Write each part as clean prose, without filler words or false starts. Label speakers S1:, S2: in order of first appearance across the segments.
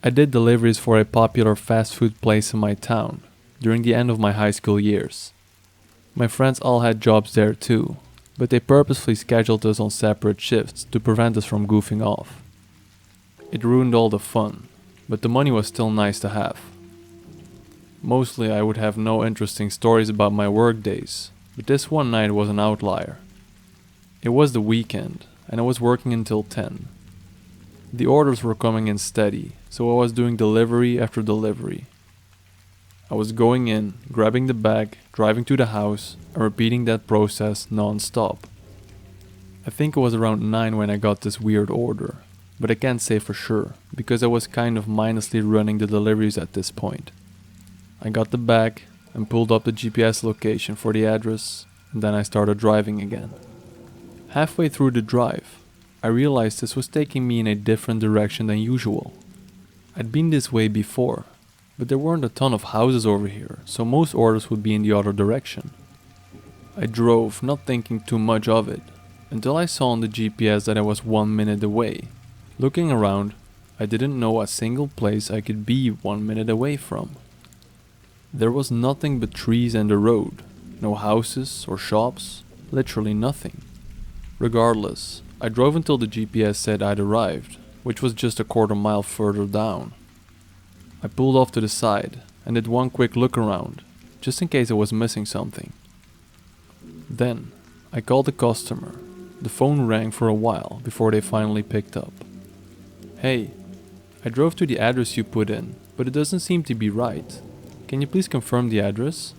S1: I did deliveries for a popular fast food place in my town during the end of my high school years. My friends all had jobs there too, but they purposefully scheduled us on separate shifts to prevent us from goofing off. It ruined all the fun, but the money was still nice to have. Mostly I would have no interesting stories about my work days, but this one night was an outlier. It was the weekend, and I was working until 10. The orders were coming in steady, so I was doing delivery after delivery. I was going in, grabbing the bag, driving to the house, and repeating that process non-stop. I think it was around 9 when I got this weird order, but I can't say for sure, because I was kind of mindlessly running the deliveries at this point. I got the bag and pulled up the GPS location for the address, and then I started driving again. Halfway through the drive, I realized this was taking me in a different direction than usual. I'd been this way before, but there weren't a ton of houses over here, so most orders would be in the other direction. I drove, not thinking too much of it, until I saw on the GPS that I was 1 minute away. Looking around, I didn't know a single place I could be 1 minute away from. There was nothing but trees and the road, no houses or shops, literally nothing. Regardless, I drove until the GPS said I'd arrived, which was just a quarter mile further down. I pulled off to the side and did one quick look around, just in case I was missing something. Then, I called the customer. The phone rang for a while before they finally picked up. "Hey, I drove to the address you put in, but it doesn't seem to be right. Can you please confirm the address?"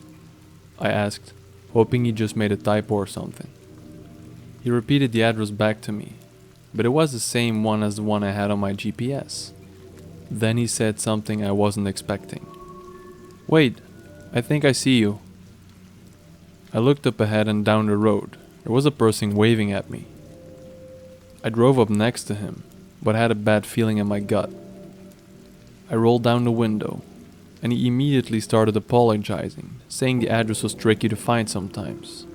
S1: I asked, hoping he just made a typo or something. He repeated the address back to me, but it was the same one as the one I had on my GPS. Then he said something I wasn't expecting. "Wait, I think I see you." I looked up ahead and down the road. There was a person waving at me. I drove up next to him, but had a bad feeling in my gut. I rolled down the window, and he immediately started apologizing, saying the address was tricky to find sometimes.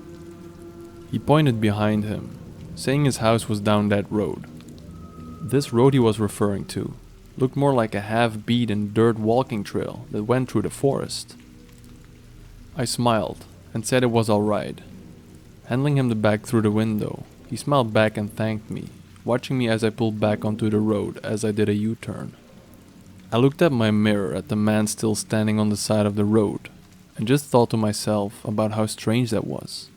S1: He pointed behind him, saying his house was down that road. This road he was referring to looked more like a half-beaten dirt walking trail that went through the forest. I smiled and said it was alright. Handing him the bag through the window, he smiled back and thanked me, watching me as I pulled back onto the road as I did a U-turn. I looked at my mirror at the man still standing on the side of the road and just thought to myself about how strange that was.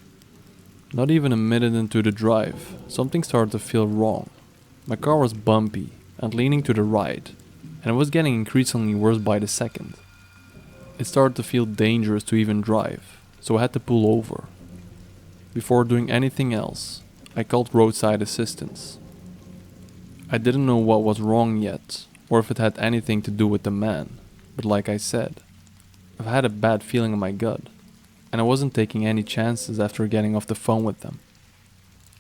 S1: Not even a minute into the drive, something started to feel wrong. My car was bumpy and leaning to the right, and it was getting increasingly worse by the second. It started to feel dangerous to even drive, so I had to pull over. Before doing anything else, I called roadside assistance. I didn't know what was wrong yet, or if it had anything to do with the man, but like I said, I've had a bad feeling in my gut, and I wasn't taking any chances after getting off the phone with them.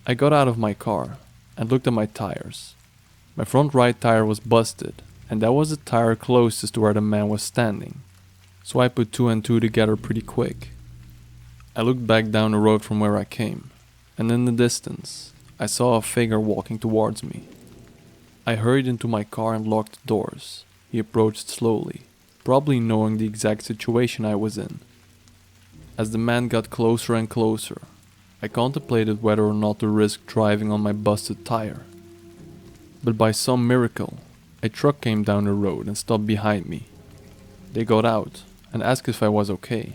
S1: I got out of my car and looked at my tires. My front right tire was busted, and that was the tire closest to where the man was standing, so I put 2 and 2 together pretty quick. I looked back down the road from where I came, and in the distance, I saw a figure walking towards me. I hurried into my car and locked the doors. He approached slowly, probably knowing the exact situation I was in. As the man got closer and closer, I contemplated whether or not to risk driving on my busted tire. But by some miracle, a truck came down the road and stopped behind me. They got out and asked if I was okay.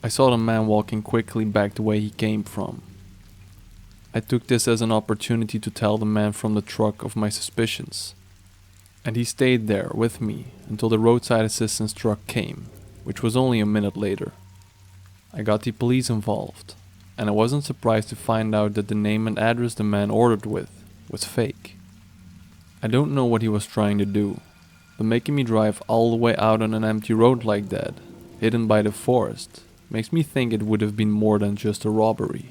S1: I saw the man walking quickly back the way he came from. I took this as an opportunity to tell the man from the truck of my suspicions, and he stayed there with me until the roadside assistance truck came, which was only a minute later. I got the police involved, and I wasn't surprised to find out that the name and address the man ordered with was fake. I don't know what he was trying to do, but making me drive all the way out on an empty road like that, hidden by the forest, makes me think it would have been more than just a robbery.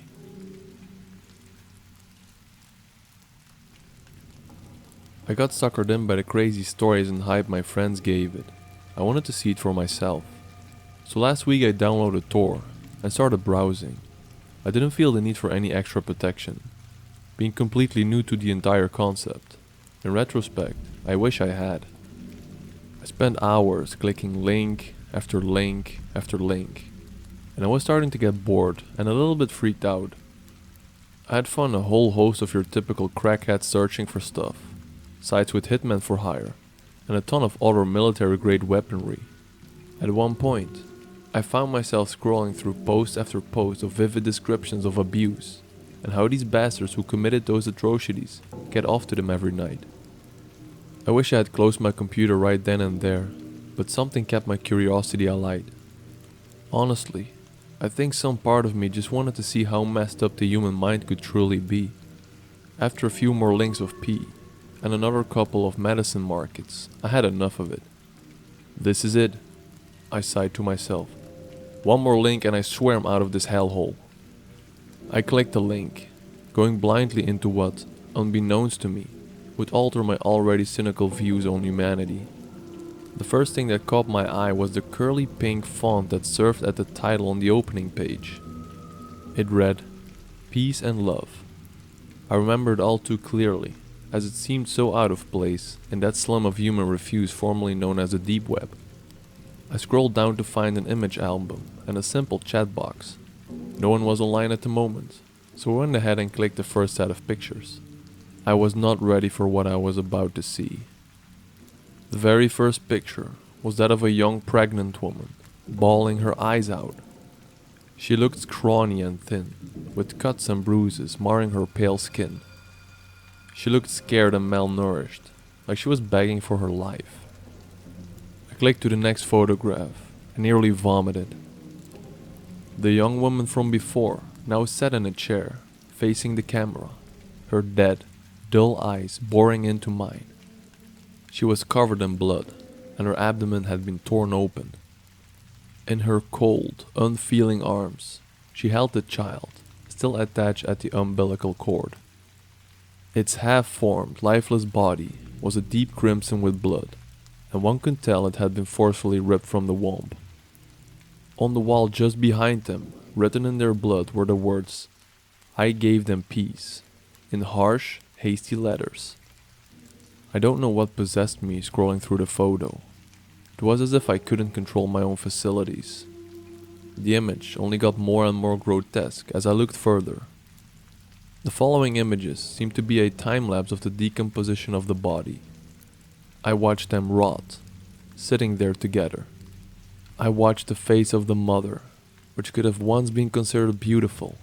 S1: I got suckered in by the crazy stories and hype my friends gave it. I wanted to see it for myself. So last week I downloaded Tor and started browsing. I didn't feel the need for any extra protection, being completely new to the entire concept. In retrospect, I wish I had. spent hours clicking link after link after link, and I was starting to get bored and a little bit freaked out. I had found a whole host of your typical crackheads searching for stuff, sites with hitmen for hire, and a ton of other military-grade weaponry. At one point, I found myself scrolling through post after post of vivid descriptions of abuse, and how these bastards who committed those atrocities get off to them every night. I wish I had closed my computer right then and there, but something kept my curiosity alight. Honestly, I think some part of me just wanted to see how messed up the human mind could truly be. After a few more links of pee, and another couple of medicine markets, I had enough of it. This is it, I sighed to myself. One more link and I swear I'm out of this hellhole. I clicked the link, going blindly into what, unbeknownst to me, would alter my already cynical views on humanity. The first thing that caught my eye was the curly pink font that served as the title on the opening page. It read, "Peace and Love." I remember it all too clearly, as it seemed so out of place in that slum of human refuse formerly known as the deep web. I scrolled down to find an image album and a simple chat box. No one was online at the moment, so I went ahead and clicked the first set of pictures. I was not ready for what I was about to see. The very first picture was that of a young pregnant woman, bawling her eyes out. She looked scrawny and thin, with cuts and bruises marring her pale skin. She looked scared and malnourished, like she was begging for her life. I clicked to the next photograph and nearly vomited. The young woman from before now sat in a chair, facing the camera, her dead, dull eyes boring into mine. She was covered in blood, and her abdomen had been torn open. In her cold, unfeeling arms, she held the child, still attached at the umbilical cord. Its half-formed, lifeless body was a deep crimson with blood, and one could tell it had been forcefully ripped from the womb. On the wall just behind them, written in their blood, were the words, "I gave them peace," in harsh, hasty letters. I don't know what possessed me scrolling through the photo. It was as if I couldn't control my own facilities. The image only got more and more grotesque as I looked further. The following images seemed to be a time-lapse of the decomposition of the body. I watched them rot, sitting there together. I watched the face of the mother, which could have once been considered beautiful,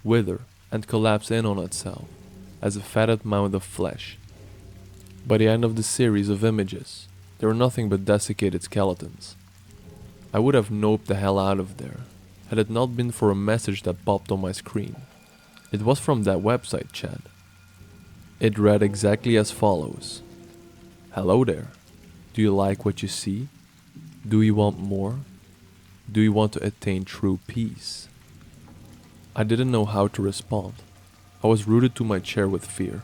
S1: wither and collapse in on itself as a fatted mound of flesh. By the end of the series of images, they were nothing but desiccated skeletons. I would have noped the hell out of there, had it not been for a message that popped on my screen. It was from that website chat. It read exactly as follows. "Hello there. Do you like what you see? Do you want more? Do you want to attain true peace?" I didn't know how to respond. I was rooted to my chair with fear.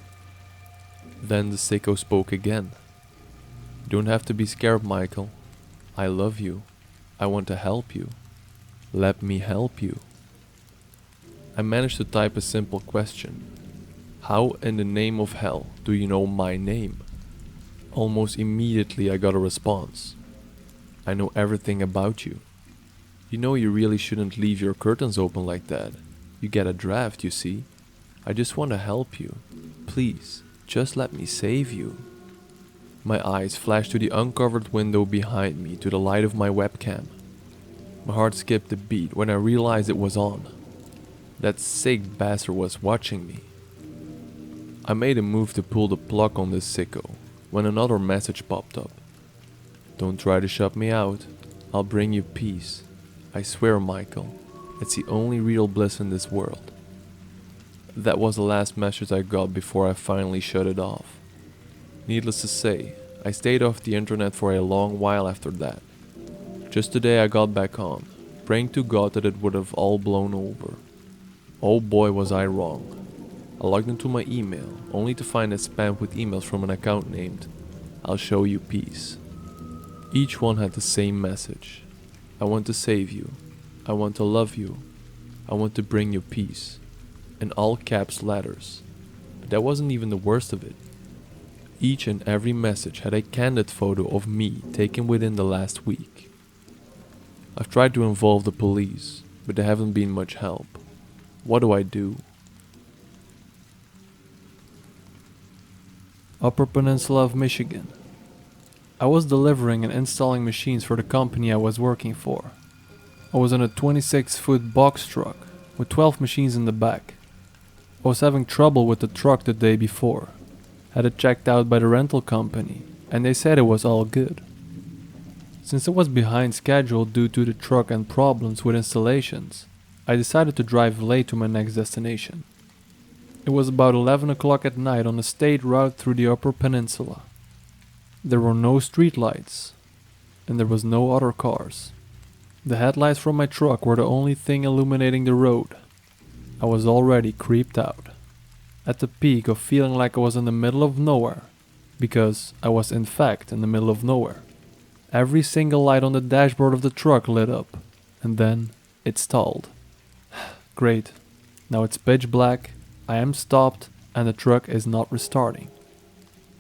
S1: Then the sicko spoke again. "You don't have to be scared, Michael. I love you. I want to help you. Let me help you." I managed to type a simple question. "How in the name of hell do you know my name?" Almost immediately I got a response. "I know everything about you. You know you really shouldn't leave your curtains open like that. You get a draft, you see. I just want to help you. Please, just let me save you." My eyes flashed to the uncovered window behind me to the light of my webcam. My heart skipped a beat when I realized it was on. That sick bastard was watching me. I made a move to pull the plug on this sicko when another message popped up. "Don't try to shut me out. I'll bring you peace. I swear, Michael, it's the only real bliss in this world." That was the last message I got before I finally shut it off. Needless to say, I stayed off the internet for a long while after that. Just today I got back on, praying to God that it would have all blown over. Oh boy was I wrong. I logged into my email, only to find it spammed with emails from an account named "I'll show you peace." Each one had the same message. "I want to save you. I want to love you. I want to bring you peace." In all caps letters. But that wasn't even the worst of it. Each and every message had a candid photo of me taken within the last week. I've tried to involve the police, but they haven't been much help. What do I do? Upper Peninsula of Michigan. I was delivering and installing machines for the company I was working for. I was in a 26-foot box truck with 12 machines in the back. I was having trouble with the truck the day before. Had it checked out by the rental company, and they said it was all good. Since it was behind schedule due to the truck and problems with installations, I decided to drive late to my next destination. It was about 11 o'clock at night on a state route through the Upper Peninsula. There were no street lights, and there was no other cars. The headlights from my truck were the only thing illuminating the road. I was already creeped out, at the peak of feeling like I was in the middle of nowhere, because I was in fact in the middle of nowhere. Every single light on the dashboard of the truck lit up, and then it stalled. Great, now it's pitch black, I am stopped, and the truck is not restarting.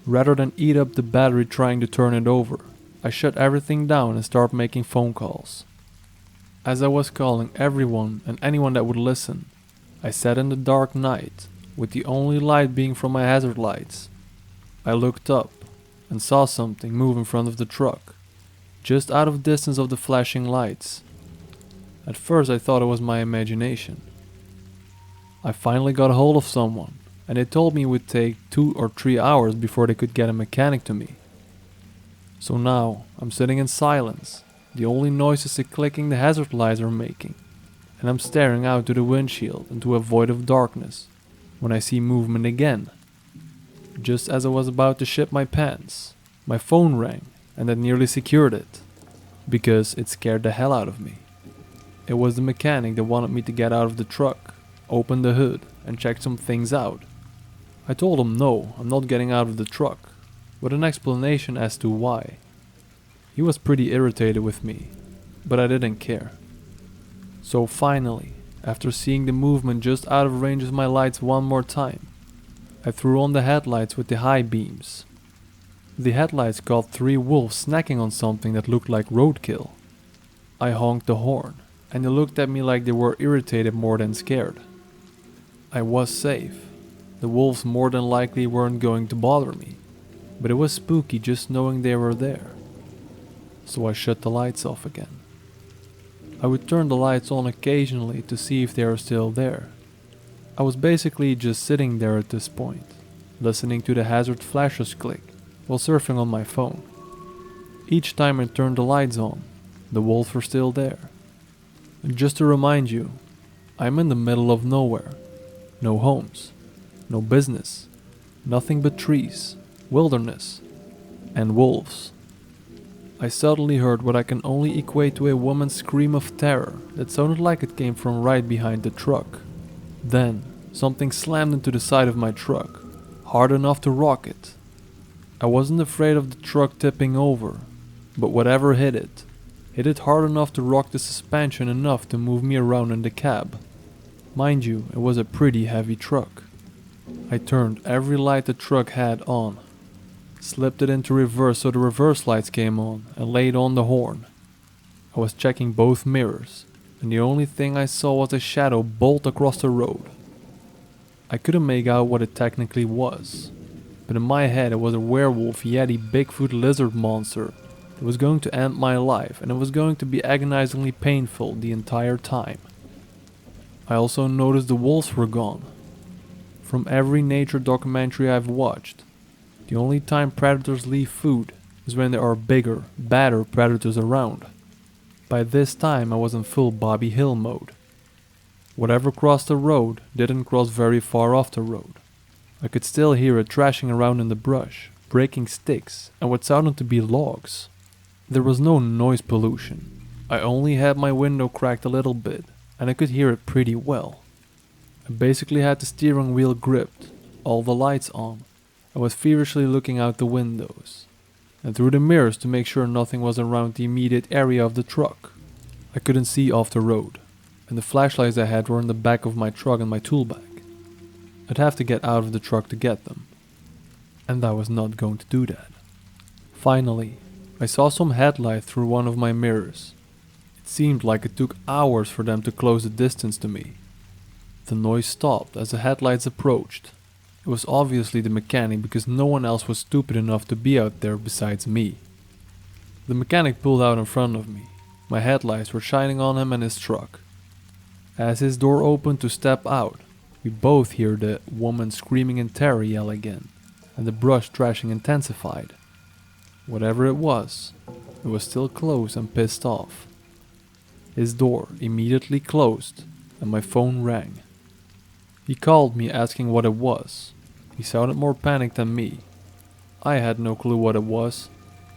S1: Rather than eat up the battery trying to turn it over, I shut everything down and started making phone calls. As I was calling everyone and anyone that would listen, I sat in the dark night, with the only light being from my hazard lights. I looked up and saw something move in front of the truck, just out of distance of the flashing lights. At first I thought it was my imagination. I finally got a hold of someone, and they told me it would take 2 or 3 hours before they could get a mechanic to me. So now I'm sitting in silence. The only noises the clicking the hazard lights are making, and I'm staring out to the windshield into a void of darkness when I see movement again. Just as I was about to shit my pants, my phone rang, and that nearly secured it, because it scared the hell out of me. It was the mechanic that wanted me to get out of the truck, open the hood, and check some things out. I told him no, I'm not getting out of the truck, with an explanation as to why. He was pretty irritated with me, but I didn't care. So finally, after seeing the movement just out of range of my lights one more time, I threw on the headlights with the high beams. The headlights caught 3 wolves snacking on something that looked like roadkill. I honked the horn, and they looked at me like they were irritated more than scared. I was safe. The wolves more than likely weren't going to bother me, but it was spooky just knowing they were there. So I shut the lights off again. I would turn the lights on occasionally to see if they are still there. I was basically just sitting there at this point, listening to the hazard flashes click while surfing on my phone. Each time I turned the lights on, the wolves were still there. And just to remind you, I'm in the middle of nowhere. No homes, no business, nothing but trees, wilderness, and wolves. I suddenly heard what I can only equate to a woman's scream of terror that sounded like it came from right behind the truck. Then, something slammed into the side of my truck, hard enough to rock it. I wasn't afraid of the truck tipping over, but whatever hit it hard enough to rock the suspension enough to move me around in the cab. Mind you, it was a pretty heavy truck. I turned every light the truck had on, slipped it into reverse so the reverse lights came on, and laid on the horn. I was checking both mirrors, and the only thing I saw was a shadow bolt across the road. I couldn't make out what it technically was, but in my head it was a werewolf yeti Bigfoot lizard monster that was going to end my life, and it was going to be agonizingly painful the entire time. I also noticed the wolves were gone. From every nature documentary I've watched, the only time predators leave food is when there are bigger, badder predators around. By this time I was in full Bobby Hill mode. Whatever crossed the road didn't cross very far off the road. I could still hear it thrashing around in the brush, breaking sticks and what sounded to be logs. There was no noise pollution. I only had my window cracked a little bit, and I could hear it pretty well. I basically had the steering wheel gripped, all the lights on. I was feverishly looking out the windows, and through the mirrors to make sure nothing was around the immediate area of the truck. I couldn't see off the road, and the flashlights I had were in the back of my truck and my tool bag. I'd have to get out of the truck to get them. and I was not going to do that. Finally, I saw some headlight through one of my mirrors. It seemed like it took hours for them to close the distance to me. The noise stopped as the headlights approached. It was obviously the mechanic because no one else was stupid enough to be out there besides me. The mechanic pulled out in front of me. My headlights were shining on him and his truck. As his door opened to step out, we both hear the woman screaming in terror yell again, and the brush thrashing intensified. Whatever it was still closed and pissed off. His door immediately closed, and my phone rang. He called me asking what it was. He sounded more panicked than me. I had no clue what it was,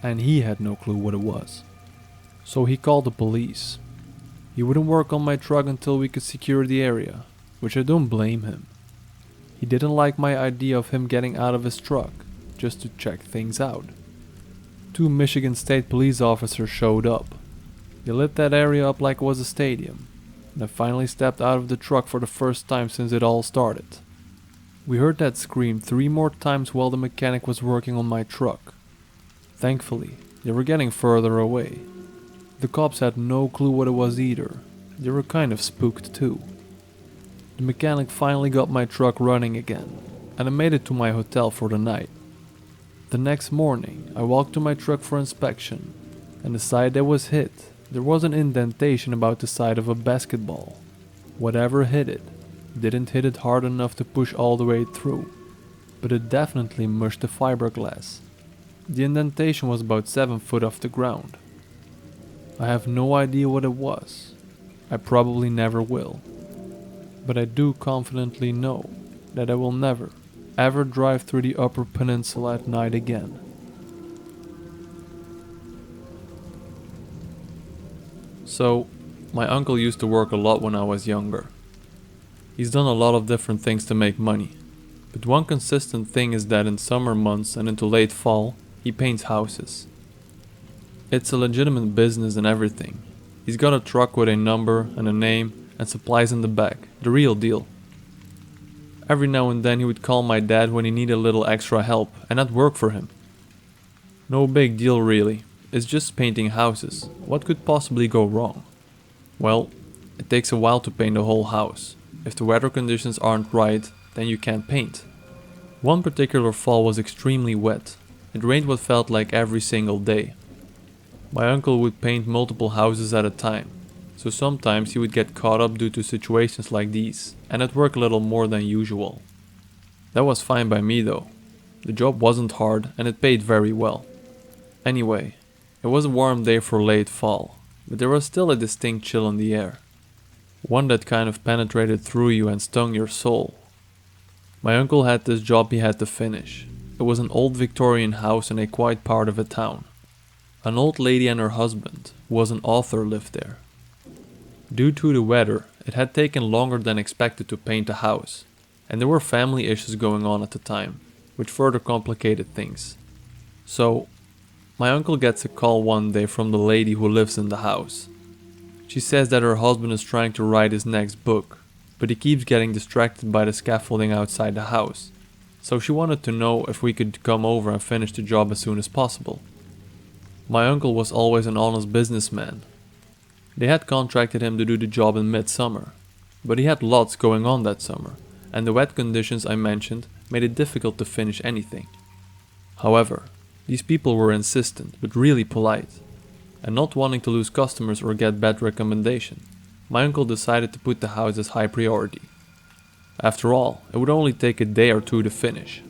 S1: and he had no clue what it was. So he called the police. He wouldn't work on my truck until we could secure the area, which I don't blame him. He didn't like my idea of him getting out of his truck, just to check things out. 2 Michigan State police officers showed up. They lit that area up like it was a stadium, and I finally stepped out of the truck for the first time since it all started. We heard that scream 3 more times while the mechanic was working on my truck. Thankfully, they were getting further away. The cops had no clue what it was either. They were kind of spooked too. The mechanic finally got my truck running again, and I made it to my hotel for the night. The next morning, I walked to my truck for inspection, and the side that was hit, there was an indentation about the side of a basketball. Whatever hit it, didn't hit it hard enough to push all the way through, but it definitely mushed the fiberglass. The indentation was about 7 foot off the ground. I have no idea what it was. I probably never will. But I do confidently know that I will never, ever drive through the Upper Peninsula at night again. So, my uncle used to work a lot when I was younger. He's done a lot of different things to make money, but one consistent thing is that in summer months and into late fall, he paints houses. It's a legitimate business and everything. He's got a truck with a number and a name and supplies in the back, the real deal. Every now and then he would call my dad when he needed a little extra help, and I'd work for him. No big deal really, it's just painting houses. What could possibly go wrong? Well, it takes a while to paint the whole house. If the weather conditions aren't right, then you can't paint. One particular fall was extremely wet. It rained what felt like every single day. My uncle would paint multiple houses at a time, so sometimes he would get caught up due to situations like these, and I'd work a little more than usual. That was fine by me though. The job wasn't hard and it paid very well. Anyway, it was a warm day for late fall, but there was still a distinct chill in the air. One that kind of penetrated through you and stung your soul. My uncle had this job he had to finish. It was an old Victorian house in a quiet part of a town. An old lady and her husband, who was an author, lived there. Due to the weather, it had taken longer than expected to paint the house, and there were family issues going on at the time, which further complicated things. So, my uncle gets a call one day from the lady who lives in the house. She says that her husband is trying to write his next book, but he keeps getting distracted by the scaffolding outside the house, so she wanted to know if we could come over and finish the job as soon as possible. My uncle was always an honest businessman. They had contracted him to do the job in midsummer, but he had lots going on that summer, and the wet conditions I mentioned made it difficult to finish anything. However, these people were insistent but really polite, and not wanting to lose customers or get bad recommendation, my uncle decided to put the house as high priority. After all, it would only take a day or two to finish.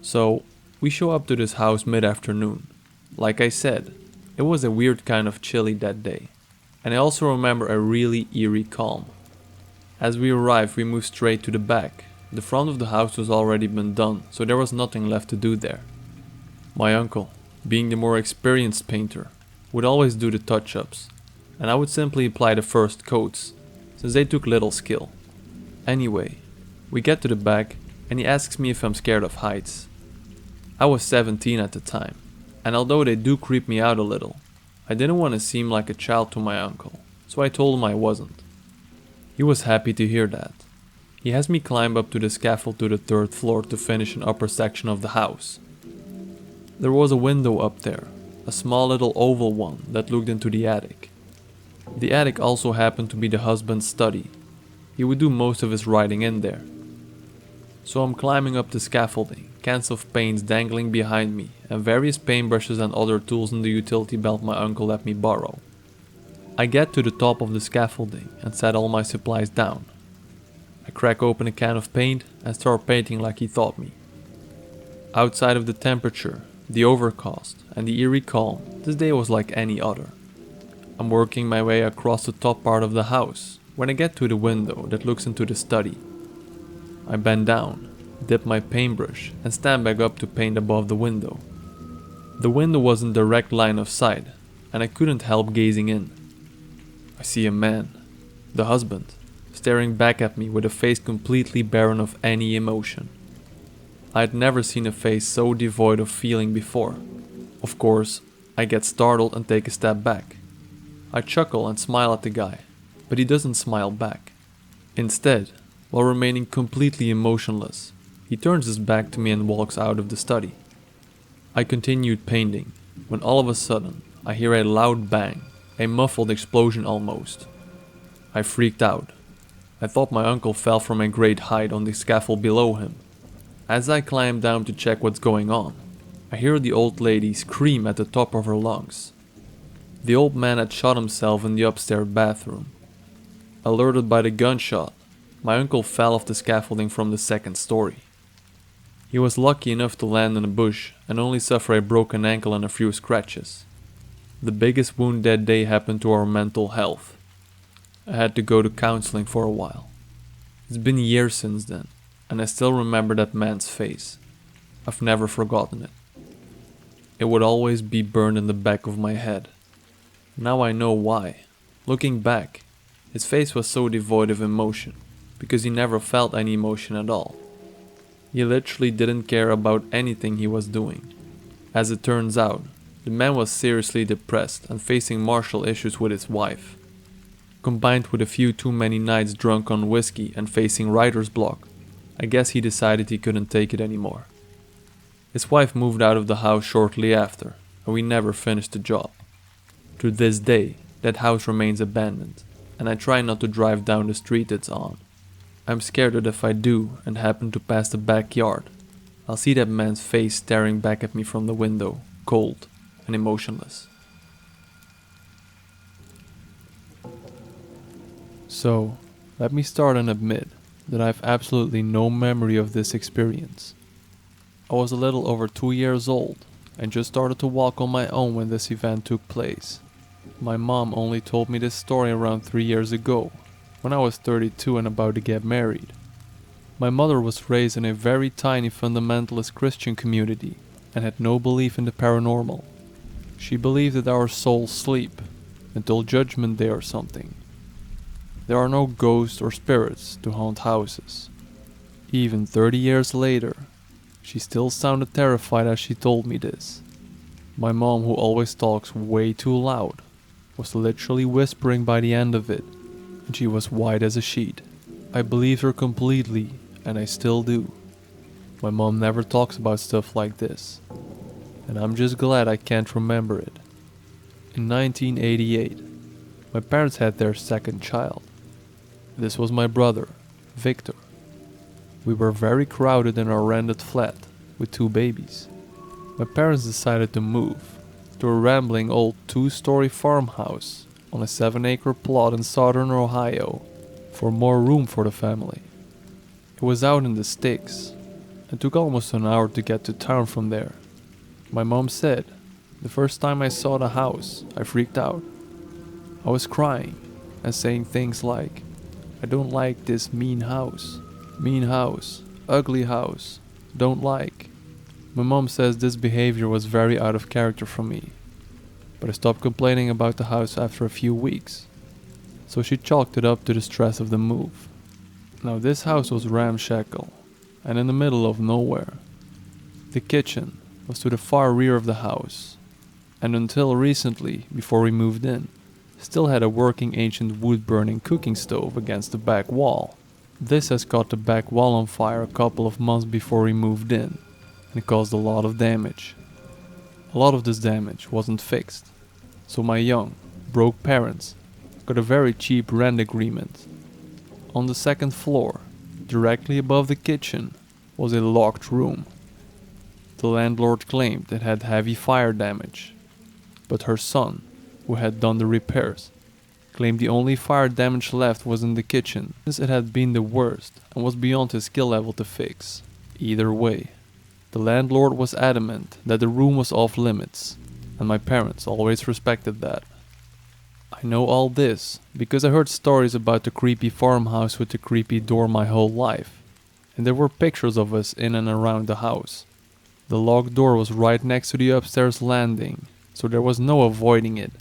S1: So, we show up to this house mid-afternoon. Like I said, it was a weird kind of chilly that day, and I also remember a really eerie calm. As we arrived, we moved straight to the back. The front of the house was already been done, so there was nothing left to do there. My uncle, being the more experienced painter, would always do the touch-ups, and I would simply apply the first coats, since they took little skill. Anyway, we get to the back, and he asks me if I'm scared of heights. I was 17 at the time, and although they do creep me out a little, I didn't want to seem like a child to my uncle, so I told him I wasn't. He was happy to hear that. He has me climb up to the scaffold to the third floor to finish an upper section of the house. There was a window up there, a small little oval one that looked into the attic. The attic also happened to be the husband's study. He would do most of his writing in there. So I'm climbing up the scaffolding, cans of paints dangling behind me, and various paintbrushes and other tools in the utility belt my uncle let me borrow. I get to the top of the scaffolding and set all my supplies down. I crack open a can of paint and start painting like he taught me. Outside of the temperature, the overcast, and the eerie calm, this day was like any other. I'm working my way across the top part of the house when I get to the window that looks into the study. I bend down, dip my paintbrush, and stand back up to paint above the window. The window was in direct line of sight, and I couldn't help gazing in. I see a man, the husband, staring back at me with a face completely barren of any emotion. I had never seen a face so devoid of feeling before. Of course, I get startled and take a step back. I chuckle and smile at the guy, but he doesn't smile back. Instead, while remaining completely emotionless, he turns his back to me and walks out of the study. I continued painting, when all of a sudden, I hear a loud bang, a muffled explosion almost. I freaked out. I thought my uncle fell from a great height on the scaffold below him. As I climb down to check what's going on, I hear the old lady scream at the top of her lungs. The old man had shot himself in the upstairs bathroom. Alerted by the gunshot, my uncle fell off the scaffolding from the second story. He was lucky enough to land in a bush and only suffer a broken ankle and a few scratches. The biggest wound that day happened to our mental health. I had to go to counseling for a while. It's been years since then, and I still remember that man's face. I've never forgotten it. It would always be burned in the back of my head. Now I know why. Looking back, his face was so devoid of emotion, because he never felt any emotion at all. He literally didn't care about anything he was doing. As it turns out, the man was seriously depressed and facing marital issues with his wife. Combined with a few too many nights drunk on whiskey and facing writer's block, I guess he decided he couldn't take it anymore. His wife moved out of the house shortly after, and we never finished the job. To this day, that house remains abandoned, and I try not to drive down the street it's on. I'm scared that if I do and happen to pass the backyard, I'll see that man's face staring back at me from the window, cold and emotionless. So, let me start and admit that I have absolutely no memory of this experience. I was a little over 2 years old and just started to walk on my own when this event took place. My mom only told me this story around 3 years ago, when I was 32 and about to get married. My mother was raised in a very tiny fundamentalist Christian community and had no belief in the paranormal. She believed that our souls sleep until Judgment Day or something. There are no ghosts or spirits to haunt houses. Even 30 years later, she still sounded terrified as she told me this. My mom, who always talks way too loud, was literally whispering by the end of it, and she was white as a sheet. I believed her completely, and I still do. My mom never talks about stuff like this, and I'm just glad I can't remember it. In 1988, my parents had their second child. This was my brother, Victor. We were very crowded in our rented flat with 2 babies. My parents decided to move to a rambling old 2-story farmhouse on a 7-acre plot in southern Ohio for more room for the family. It was out in the sticks and took almost an hour to get to town from there. My mom said, the first time I saw the house, I freaked out. I was crying and saying things like, I don't like this mean house, ugly house, don't like. My mom says this behavior was very out of character from me, but I stopped complaining about the house after a few weeks, so she chalked it up to the stress of the move. Now this house was ramshackle and in the middle of nowhere. The kitchen was to the far rear of the house, and until recently, before we moved in, still had a working ancient wood-burning cooking stove against the back wall. This has caught the back wall on fire a couple of months before we moved in, and caused a lot of damage. A lot of this damage wasn't fixed, so my young, broke parents got a very cheap rent agreement. On the second floor, directly above the kitchen, was a locked room. The landlord claimed it had heavy fire damage, but her son, who had done the repairs, claimed the only fire damage left was in the kitchen, since it had been the worst and was beyond his skill level to fix. Either way, the landlord was adamant that the room was off limits, and my parents always respected that. I know all this because I heard stories about the creepy farmhouse with the creepy door my whole life, and there were pictures of us in and around the house. The locked door was right next to the upstairs landing, so there was no avoiding it,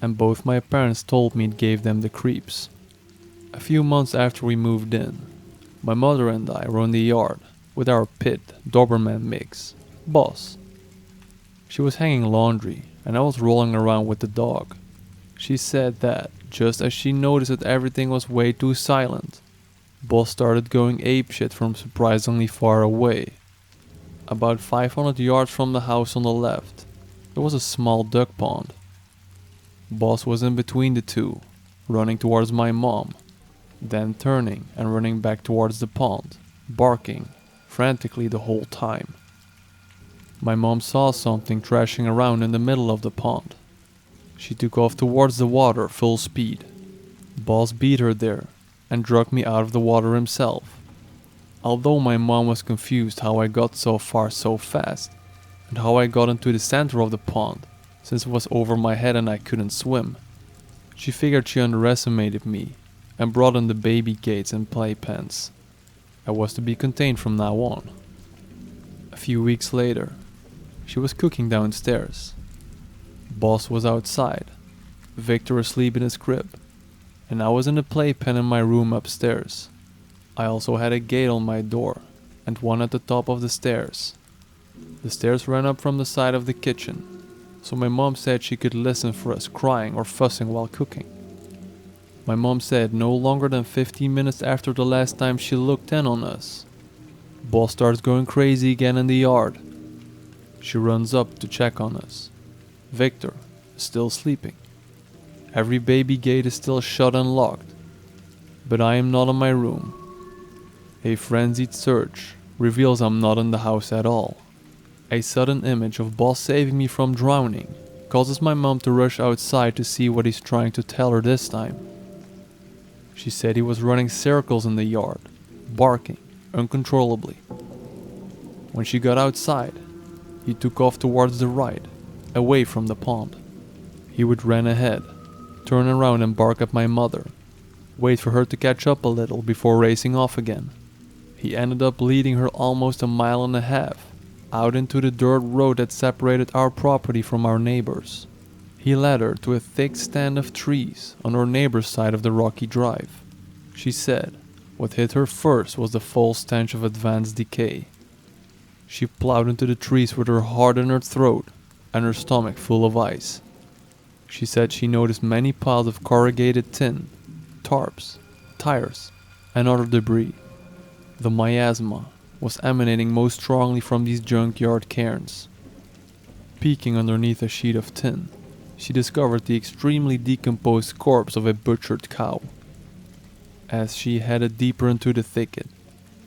S1: and both my parents told me it gave them the creeps. A few months after we moved in, my mother and I were in the yard with our pit Doberman mix, Boss. She was hanging laundry and I was rolling around with the dog. She said that, just as she noticed that everything was way too silent, Boss started going apeshit from surprisingly far away. About 500 yards from the house on the left, there was a small duck pond. Boss was in between the two, running towards my mom, then turning and running back towards the pond, barking frantically the whole time. My mom saw something thrashing around in the middle of the pond. She took off towards the water full speed. Boss beat her there and dragged me out of the water himself. Although my mom was confused how I got so far so fast, and how I got into the center of the pond, since it was over my head and I couldn't swim, she figured she underestimated me and brought in the baby gates and playpens. I was to be contained from now on. A few weeks later, she was cooking downstairs. Boss was outside, Victor asleep in his crib, and I was in the playpen in my room upstairs. I also had a gate on my door and one at the top of the stairs. The stairs ran up from the side of the kitchen, so my mom said she could listen for us crying or fussing while cooking. My mom said no longer than 15 minutes after the last time she looked in on us, Boss starts going crazy again in the yard. She runs up to check on us. Victor is still sleeping. Every baby gate is still shut and locked, but I am not in my room. A frenzied search reveals I'm not in the house at all. A sudden image of Boss saving me from drowning causes my mom to rush outside to see what he's trying to tell her this time. She said he was running circles in the yard, barking uncontrollably. When she got outside, he took off towards the right, away from the pond. He would run ahead, turn around and bark at my mother, wait for her to catch up a little before racing off again. He ended up leading her almost a mile and a half, out into the dirt road that separated our property from our neighbors. He led her to a thick stand of trees on our neighbor's side of the rocky drive. She said what hit her first was the full stench of advanced decay. She plowed into the trees with her heart in her throat and her stomach full of ice. She said she noticed many piles of corrugated tin, tarps, tires, and other debris. The miasma was emanating most strongly from these junkyard cairns. Peeking underneath a sheet of tin, she discovered the extremely decomposed corpse of a butchered cow. As she headed deeper into the thicket,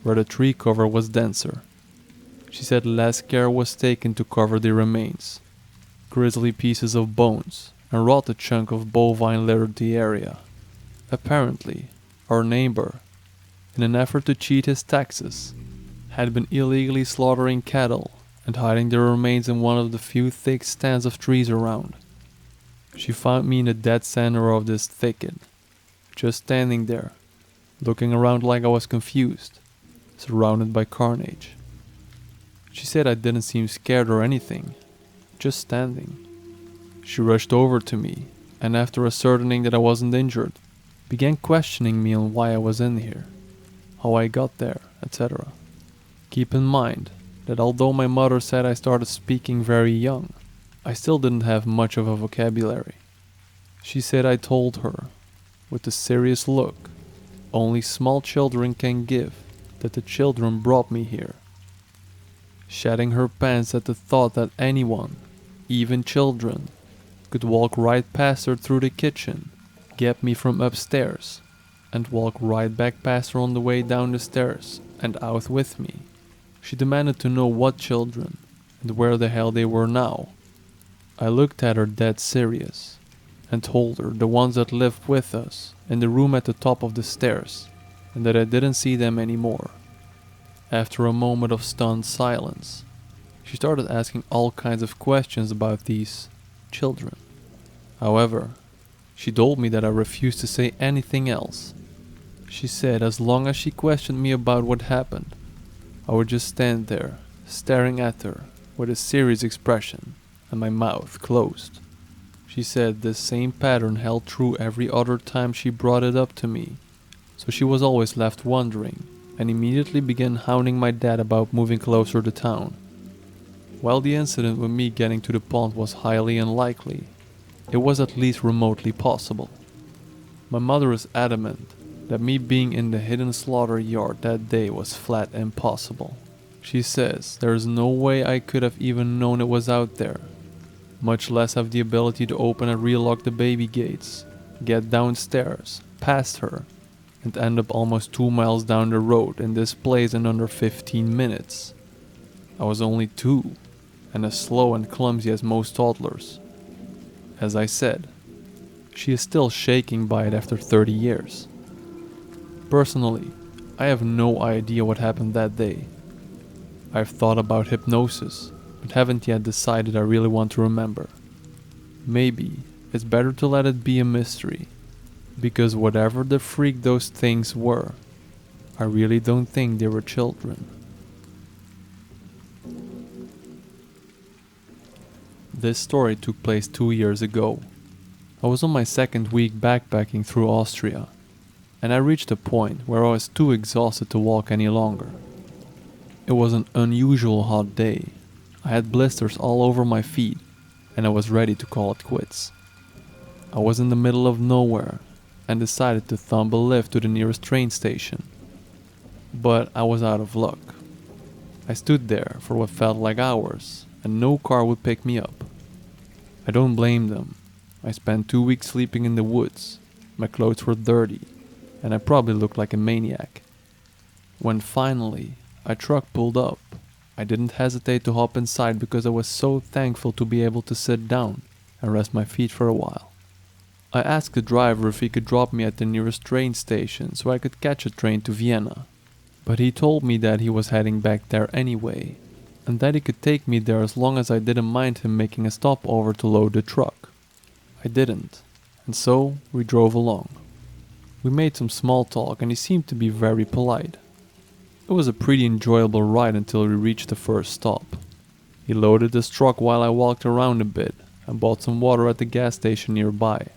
S1: where the tree cover was denser, she said less care was taken to cover the remains. Grisly pieces of bones and rotted chunk of bovine littered the area. Apparently, our neighbor, in an effort to cheat his taxes, had been illegally slaughtering cattle and hiding their remains in one of the few thick stands of trees around. She found me in the dead center of this thicket, just standing there, looking around like I was confused, surrounded by carnage. She said I didn't seem scared or anything, just standing. She rushed over to me, and after ascertaining that I wasn't injured, began questioning me on why I was in here, how I got there, etc. Keep in mind that although my mother said I started speaking very young, I still didn't have much of a vocabulary. She said I told her, with a serious look, only small children can give, that the children brought me here. Shedding her pants at the thought that anyone, even children, could walk right past her through the kitchen, get me from upstairs, and walk right back past her on the way down the stairs and out with me. She demanded to know what children, and where the hell they were now. I looked at her dead serious, and told her the ones that lived with us in the room at the top of the stairs, and that I didn't see them anymore. After a moment of stunned silence, she started asking all kinds of questions about these children. However, she told me that I refused to say anything else. She said as long as she questioned me about what happened, I would just stand there, staring at her with a serious expression and my mouth closed. She said this same pattern held true every other time she brought it up to me, so she was always left wondering and immediately began hounding my dad about moving closer to town. While the incident with me getting to the pond was highly unlikely, it was at least remotely possible. My mother is adamant that me being in the hidden slaughter yard that day was flat impossible. She says there is no way I could have even known it was out there, much less have the ability to open and relock the baby gates, get downstairs, past her, and end up almost 2 miles down the road in this place in under 15 minutes. I was only 2, and as slow and clumsy as most toddlers. As I said, she is still shaking by it after 30 years. Personally, I have no idea what happened that day. I've thought about hypnosis, but haven't yet decided I really want to remember. Maybe it's better to let it be a mystery, because whatever the freak those things were, I really don't think they were children. This story took place 2 years ago. I was on my second week backpacking through Austria, and I reached a point where I was too exhausted to walk any longer. It was an unusual hot day. I had blisters all over my feet, and I was ready to call it quits. I was in the middle of nowhere, and decided to thumb a lift to the nearest train station. But I was out of luck. I stood there for what felt like hours, and no car would pick me up. I don't blame them. I spent 2 weeks sleeping in the woods, my clothes were dirty, and I probably looked like a maniac. When finally a truck pulled up, I didn't hesitate to hop inside because I was so thankful to be able to sit down and rest my feet for a while. I asked the driver if he could drop me at the nearest train station so I could catch a train to Vienna, but he told me that he was heading back there anyway, and that he could take me there as long as I didn't mind him making a stopover to load the truck. I didn't, and so we drove along. We made some small talk and he seemed to be very polite. It was a pretty enjoyable ride until we reached the first stop. He loaded his truck while I walked around a bit and bought some water at the gas station nearby.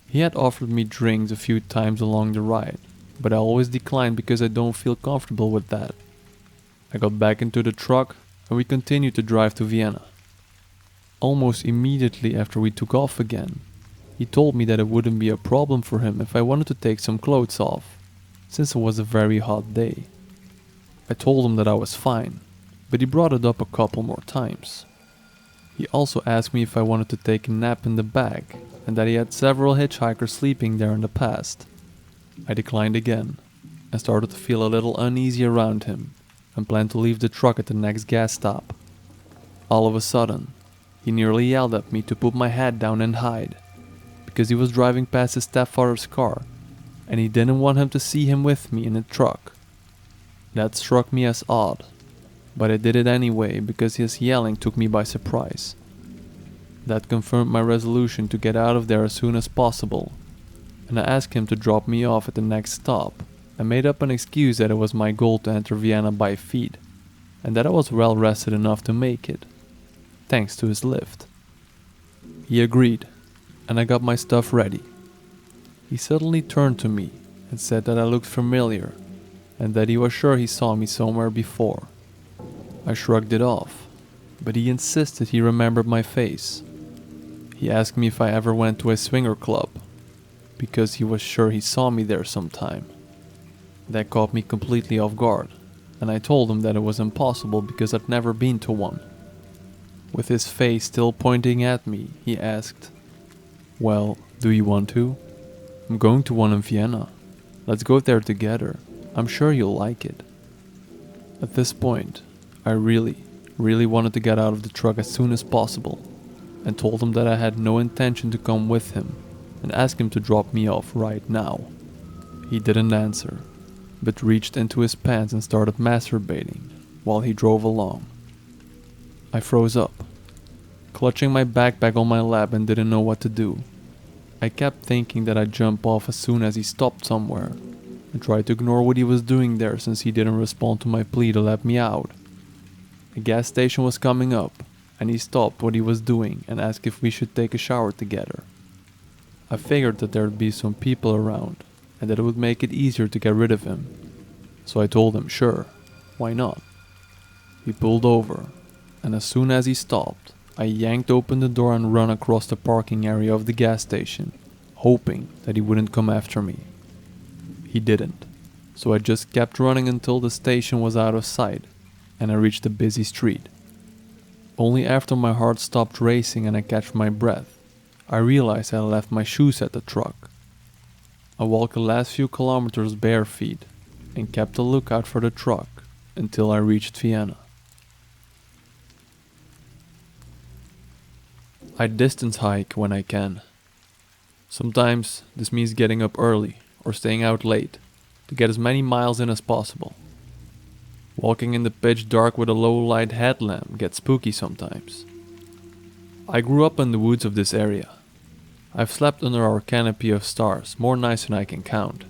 S1: He had offered me drinks a few times along the ride, but I always declined because I don't feel comfortable with that. I got back into the truck and we continued to drive to Vienna. Almost immediately after we took off again, he told me that it wouldn't be a problem for him if I wanted to take some clothes off, since it was a very hot day. I told him that I was fine, but he brought it up a couple more times. He also asked me if I wanted to take a nap in the back, and that he had several hitchhikers sleeping there in the past. I declined again, and started to feel a little uneasy around him, and planned to leave the truck at the next gas stop. All of a sudden, he nearly yelled at me to put my head down and hide, because he was driving past his stepfather's car, and he didn't want him to see him with me in the truck. That struck me as odd, but I did it anyway because his yelling took me by surprise. That confirmed my resolution to get out of there as soon as possible, and I asked him to drop me off at the next stop, and made up an excuse that it was my goal to enter Vienna by feet, and that I was well rested enough to make it, thanks to his lift. He agreed, and I got my stuff ready. He suddenly turned to me and said that I looked familiar, and that he was sure he saw me somewhere before. I shrugged it off, but he insisted he remembered my face. He asked me if I ever went to a swinger club, because he was sure he saw me there sometime. That caught me completely off guard, and I told him that it was impossible because I'd never been to one. With his face still pointing at me, he asked, "Well, do you want to? I'm going to one in Vienna. Let's go there together. I'm sure you'll like it." At this point, I really wanted to get out of the truck as soon as possible, and told him that I had no intention to come with him and asked him to drop me off right now. He didn't answer, but reached into his pants and started masturbating while he drove along. I froze up, clutching my backpack on my lap and didn't know what to do. I kept thinking that I'd jump off as soon as he stopped somewhere, and tried to ignore what he was doing there since he didn't respond to my plea to let me out. A gas station was coming up, and he stopped what he was doing and asked if we should take a shower together. I figured that there'd be some people around, and that it would make it easier to get rid of him. So I told him sure, why not? He pulled over, and as soon as he stopped, I yanked open the door and ran across the parking area of the gas station, hoping that he wouldn't come after me. He didn't, so I just kept running until the station was out of sight, and I reached a busy street. Only after my heart stopped racing and I catch my breath, I realized I left my shoes at the truck. I walked the last few kilometers bare feet and kept a lookout for the truck until I reached Vienna. I distance hike when I can. Sometimes this means getting up early or staying out late to get as many miles in as possible. Walking in the pitch dark with a low light headlamp gets spooky sometimes. I grew up in the woods of this area. I've slept under our canopy of stars more nights than I can count.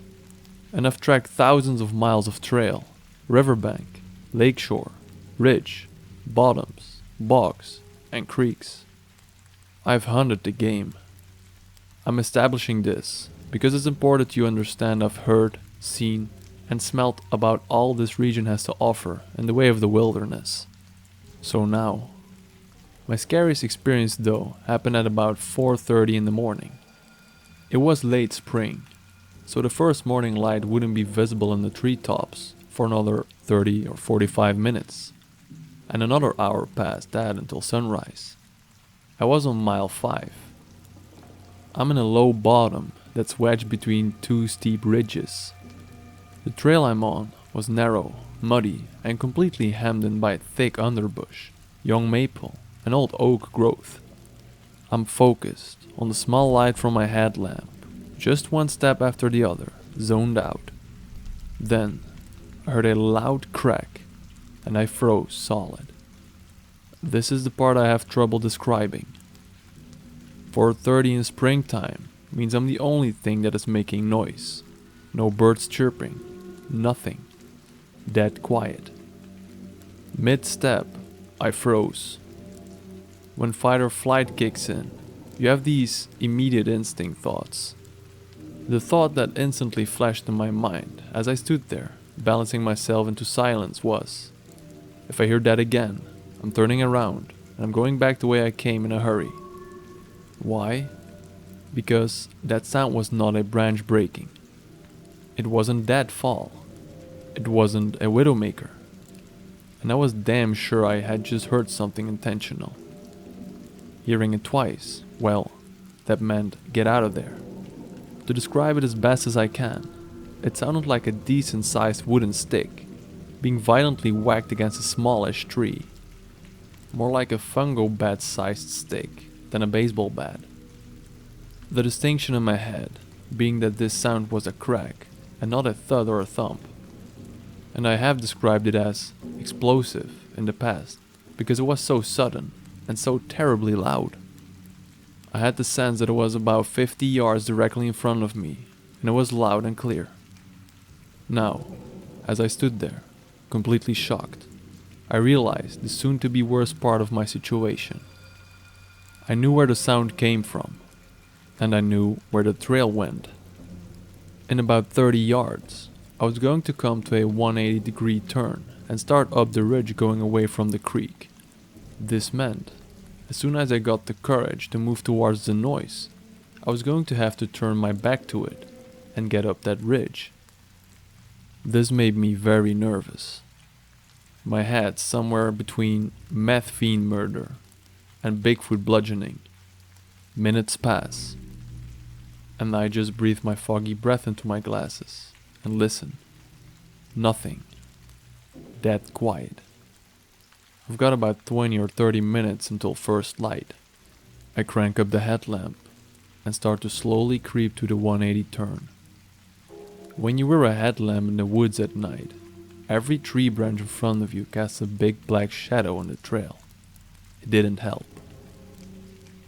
S1: And I've tracked thousands of miles of trail, riverbank, lakeshore, ridge, bottoms, bogs, and creeks. I've hunted the game. I'm establishing this because it's important you understand I've heard, seen, and smelt about all this region has to offer in the way of the wilderness. So now, my scariest experience though happened at about 4:30 in the morning. It was late spring, so the first morning light wouldn't be visible in the treetops for another 30 or 45 minutes, and another hour past that until sunrise. I was on mile 5. I'm in a low bottom that's wedged between two steep ridges. The trail I'm on was narrow, muddy, and completely hemmed in by thick underbush, young maple, and old oak growth. I'm focused on the small light from my headlamp, just one step after the other, zoned out. Then I heard a loud crack, and I froze solid. This is the part I have trouble describing. 4:30 in springtime means I'm the only thing that is making noise. No birds chirping, nothing. Dead quiet. Mid-step, I froze. When fight or flight kicks in, you have these immediate instinct thoughts. The thought that instantly flashed in my mind as I stood there, balancing myself into silence was, if I hear that again, I'm turning around and I'm going back the way I came in a hurry. Why? Because that sound was not a branch breaking. It wasn't dead fall. It wasn't a widowmaker. And I was damn sure I had just heard something intentional. Hearing it twice, well, that meant get out of there. To describe it as best as I can, it sounded like a decent sized wooden stick being violently whacked against a smallish tree. More like a fungo bat sized stick than a baseball bat. The distinction in my head being that this sound was a crack and not a thud or a thump. And I have described it as explosive in the past because it was so sudden and so terribly loud. I had the sense that it was about 50 yards directly in front of me, and it was loud and clear. Now, as I stood there, completely shocked, I realized the soon-to-be worst part of my situation. I knew where the sound came from, and I knew where the trail went. In about 30 yards, I was going to come to a 180-degree turn and start up the ridge going away from the creek. This meant, as soon as I got the courage to move towards the noise, I was going to have to turn my back to it and get up that ridge. This made me very nervous. My head somewhere between meth fiend murder and Bigfoot bludgeoning. Minutes pass, and I just breathe my foggy breath into my glasses and listen. Nothing. Dead quiet. I've got about 20 or 30 minutes until first light. I crank up the headlamp and start to slowly creep to the 180 turn. When you wear a headlamp in the woods at night, every tree branch in front of you casts a big black shadow on the trail. It didn't help.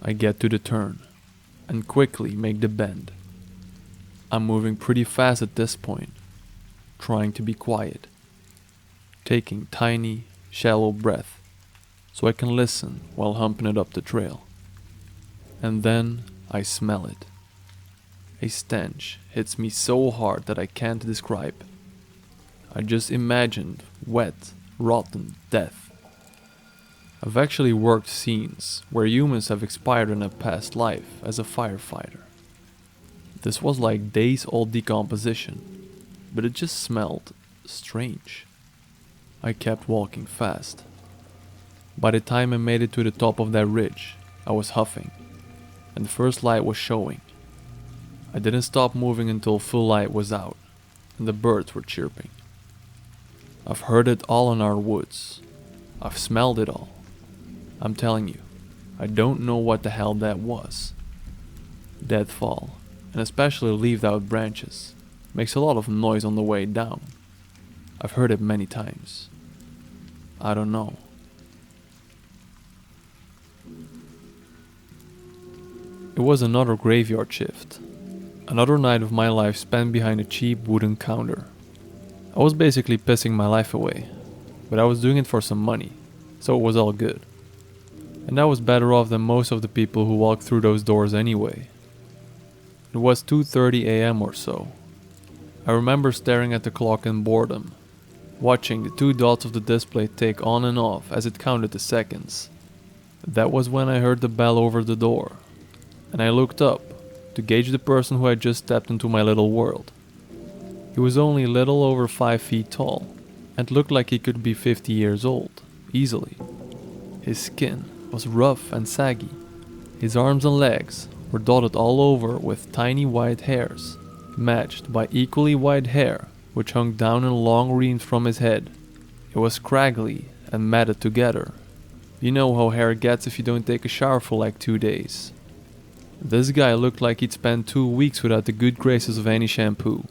S1: I get to the turn and quickly make the bend. I'm moving pretty fast at this point, trying to be quiet, taking tiny, shallow breaths so I can listen while humping it up the trail. And then I smell it. A stench hits me so hard that I can't describe. I just imagined wet, rotten death. I've actually worked scenes where humans have expired in a past life as a firefighter. This was like days-old decomposition, but it just smelled strange. I kept walking fast. By the time I made it to the top of that ridge, I was huffing, and the first light was showing. I didn't stop moving until full light was out, and the birds were chirping. I've heard it all in our woods. I've smelled it all. I'm telling you, I don't know what the hell that was. Deadfall, and especially leaved out branches, makes a lot of noise on the way down. I've heard it many times. I don't know. It was another graveyard shift. Another night of my life spent behind a cheap wooden counter. I was basically pissing my life away, but I was doing it for some money, so it was all good. And I was better off than most of the people who walked through those doors anyway. It was 2:30 a.m. or so. I remember staring at the clock in boredom, watching the 2 dots of the display tick on and off as it counted the seconds. That was when I heard the bell over the door, and I looked up to gauge the person who had just stepped into my little world. He was only a little over 5 feet tall and looked like he could be 50 years old, easily. His skin was rough and saggy. His arms and legs were dotted all over with tiny white hairs, matched by equally white hair which hung down in long reams from his head. It was scraggly and matted together. You know how hair gets if you don't take a shower for like 2 days. This guy looked like he'd spent 2 weeks without the good graces of any shampoo.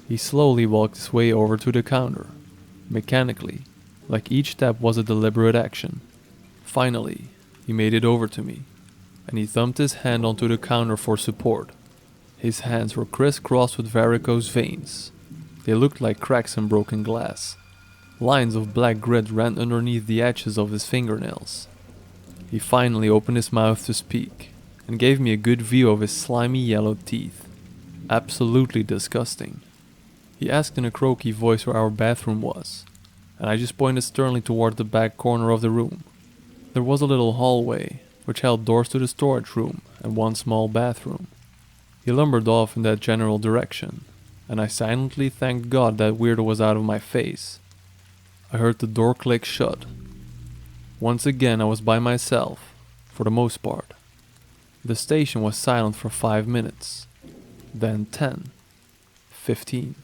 S1: He slowly walked his way over to the counter, mechanically, like each step was a deliberate action. Finally, he made it over to me, and he thumped his hand onto the counter for support. His hands were crisscrossed with varicose veins. They looked like cracks in broken glass. Lines of black grit ran underneath the edges of his fingernails. He finally opened his mouth to speak, and gave me a good view of his slimy yellow teeth. Absolutely disgusting. He asked in a croaky voice where our bathroom was, and I just pointed sternly toward the back corner of the room. There was a little hallway, which held doors to the storage room and one small bathroom. He lumbered off in that general direction, and I silently thanked God that weirdo was out of my face. I heard the door click shut. Once again I was by myself, for the most part. The station was silent for 5 minutes, then 10, 15.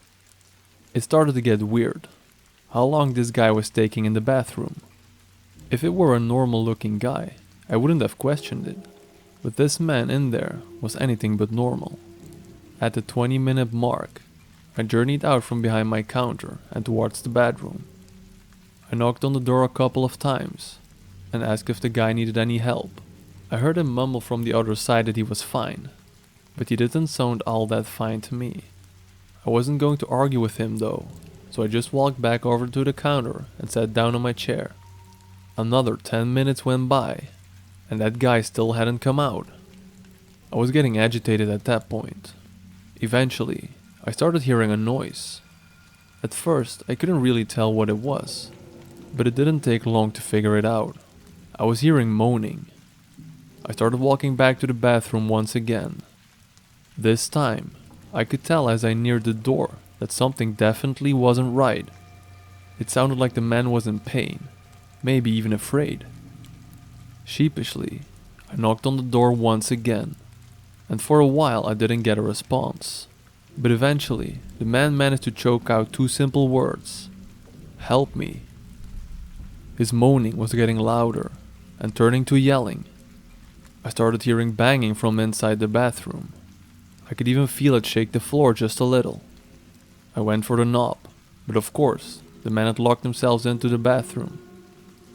S1: It started to get weird, how long this guy was taking in the bathroom. If it were a normal looking guy, I wouldn't have questioned it, but this man in there was anything but normal. At the 20-minute mark, I journeyed out from behind my counter and towards the bedroom. I knocked on the door a couple of times and asked if the guy needed any help. I heard him mumble from the other side that he was fine, but he didn't sound all that fine to me. I wasn't going to argue with him though, so I just walked back over to the counter and sat down on my chair. Another 10 minutes went by, and that guy still hadn't come out. I was getting agitated at that point. Eventually, I started hearing a noise. At first, I couldn't really tell what it was, but it didn't take long to figure it out. I was hearing moaning. I started walking back to the bathroom once again. This time, I could tell as I neared the door that something definitely wasn't right. It sounded like the man was in pain, maybe even afraid. Sheepishly, I knocked on the door once again, and for a while I didn't get a response. But eventually, the man managed to choke out two simple words: "Help me." His moaning was getting louder and turning to yelling. I started hearing banging from inside the bathroom. I could even feel it shake the floor just a little. I went for the knob, but of course, the man had locked themselves into the bathroom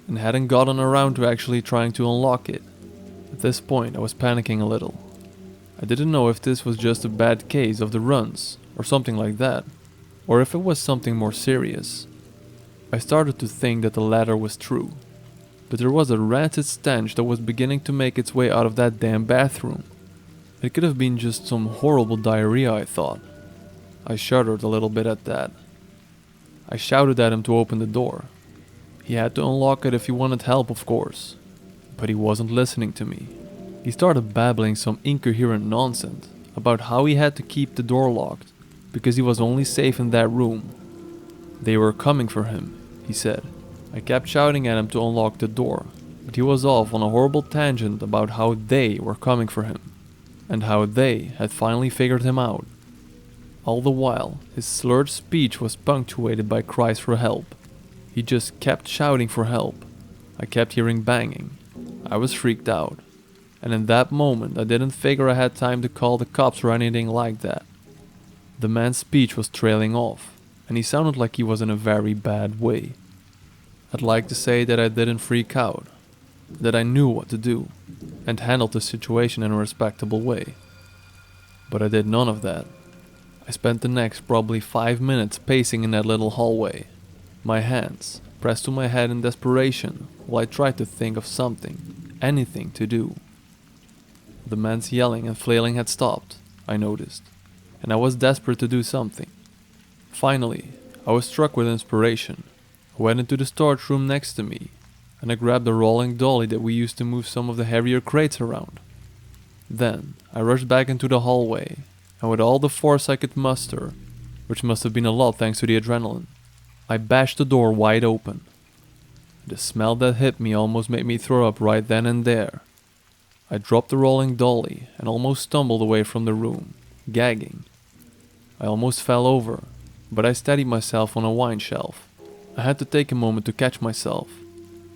S1: and hadn't gotten around to actually trying to unlock it. At this point, I was panicking a little. I didn't know if this was just a bad case of the runs or something like that, or if it was something more serious. I started to think that the latter was true, but there was a rancid stench that was beginning to make its way out of that damn bathroom. It could have been just some horrible diarrhea, I thought. I shuddered a little bit at that. I shouted at him to open the door. He had to unlock it if he wanted help, of course, but he wasn't listening to me. He started babbling some incoherent nonsense about how he had to keep the door locked because he was only safe in that room. They were coming for him, he said. I kept shouting at him to unlock the door, but he was off on a horrible tangent about how they were coming for him, and how they had finally figured him out. All the while, his slurred speech was punctuated by cries for help. He just kept shouting for help. I kept hearing banging. I was freaked out. And in that moment, I didn't figure I had time to call the cops or anything like that. The man's speech was trailing off, and he sounded like he was in a very bad way. I'd like to say that I didn't freak out, that I knew what to do, and handled the situation in a respectable way. But I did none of that. I spent the next probably 5 minutes pacing in that little hallway, my hands pressed to my head in desperation while I tried to think of something, anything to do. The man's yelling and flailing had stopped, I noticed, and I was desperate to do something. Finally, I was struck with inspiration. I went into the storage room next to me, and I grabbed the rolling dolly that we used to move some of the heavier crates around. Then, I rushed back into the hallway, and with all the force I could muster, which must have been a lot thanks to the adrenaline, I bashed the door wide open. The smell that hit me almost made me throw up right then and there. I dropped the rolling dolly and almost stumbled away from the room, gagging. I almost fell over, but I steadied myself on a wine shelf. I had to take a moment to catch myself,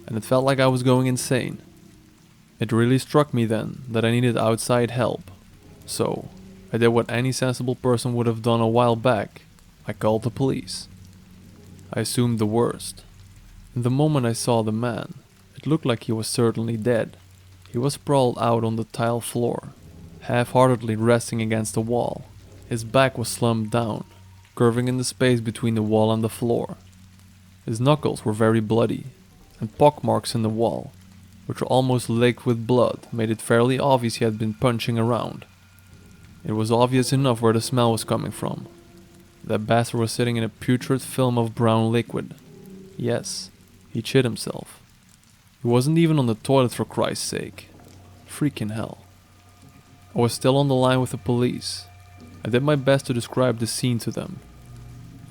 S1: and it felt like I was going insane. It really struck me then that I needed outside help, so I did what any sensible person would have done a while back. I called the police. I assumed the worst. In the moment I saw the man, it looked like he was certainly dead. He was sprawled out on the tile floor, half-heartedly resting against the wall. His back was slumped down, curving in the space between the wall and the floor. His knuckles were very bloody, and pockmarks in the wall, which were almost licked with blood, made it fairly obvious he had been punching around. It was obvious enough where the smell was coming from. That bastard was sitting in a putrid film of brown liquid. Yes, he shit himself. He wasn't even on the toilet, for Christ's sake. Freaking hell. I was still on the line with the police. I did my best to describe the scene to them.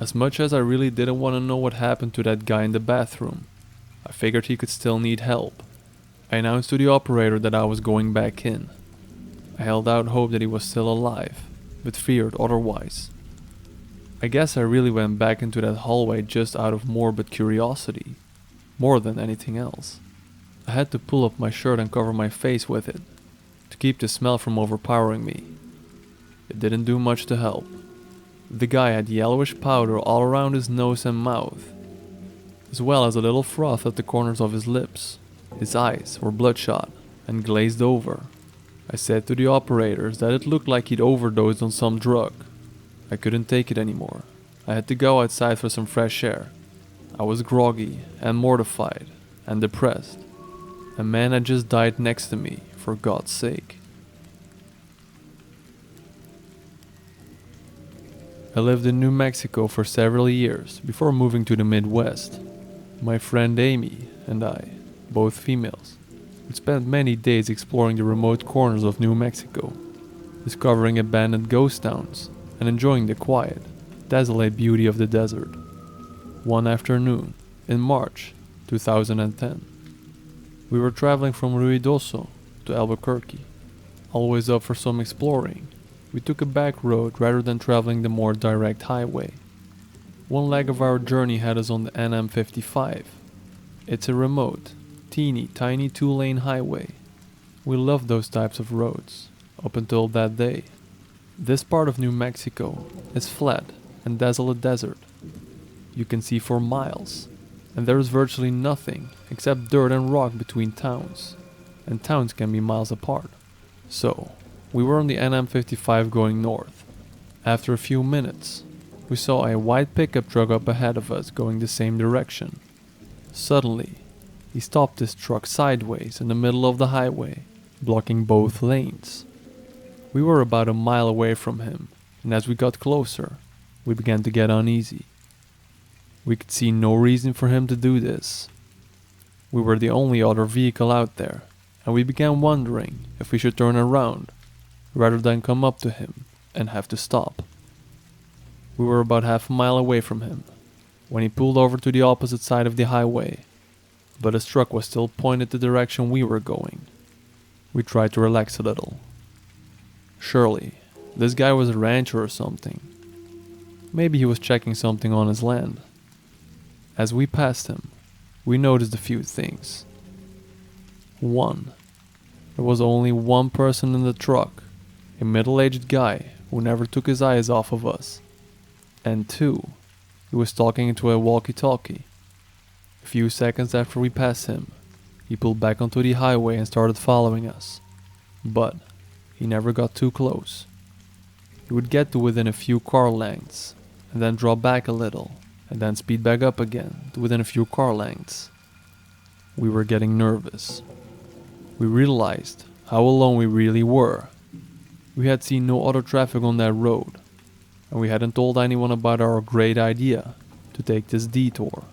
S1: As much as I really didn't want to know what happened to that guy in the bathroom, I figured he could still need help. I announced to the operator that I was going back in. I held out hope that he was still alive, but feared otherwise. I guess I really went back into that hallway just out of morbid curiosity, more than anything else. I had to pull up my shirt and cover my face with it, to keep the smell from overpowering me. It didn't do much to help. The guy had yellowish powder all around his nose and mouth, as well as a little froth at the corners of his lips. His eyes were bloodshot and glazed over. I said to the operators that it looked like he'd overdosed on some drug. I couldn't take it anymore. I had to go outside for some fresh air. I was groggy and mortified and depressed. A man had just died next to me, for God's sake. I lived in New Mexico for several years before moving to the Midwest. My friend Amy and I, both females, would spend many days exploring the remote corners of New Mexico, discovering abandoned ghost towns and enjoying the quiet. desolate beauty of the desert. One afternoon, in March 2010, we were traveling from Ruidoso to Albuquerque. Always up for some exploring, we took a back road rather than traveling the more direct highway. One leg of our journey had us on the NM55. It's a remote, teeny tiny 2-lane highway. We loved those types of roads, up until that day. This part of New Mexico is flat and desolate desert. You can see for miles, and there is virtually nothing except dirt and rock between towns, and towns can be miles apart. So, we were on the NM55 going north. After a few minutes, we saw a white pickup truck up ahead of us going the same direction. Suddenly, he stopped his truck sideways in the middle of the highway, blocking both lanes. We were about a mile away from him, and as we got closer, we began to get uneasy. We could see no reason for him to do this. We were the only other vehicle out there, and we began wondering if we should turn around, rather than come up to him and have to stop. We were about half a mile away from him, when he pulled over to the opposite side of the highway, but his truck was still pointed the direction we were going. We tried to relax a little. Surely, this guy was a rancher or something. Maybe he was checking something on his land. As we passed him, we noticed a few things. 1. There was only one person in the truck, a middle-aged guy who never took his eyes off of us. And 2, he was talking into a walkie-talkie. A few seconds after we passed him, he pulled back onto the highway and started following us. But he never got too close. He would get to within a few car lengths, and then drop back a little, and then speed back up again to within a few car lengths. We were getting nervous. We realized how alone we really were. We had seen no other traffic on that road, and we hadn't told anyone about our great idea to take this detour.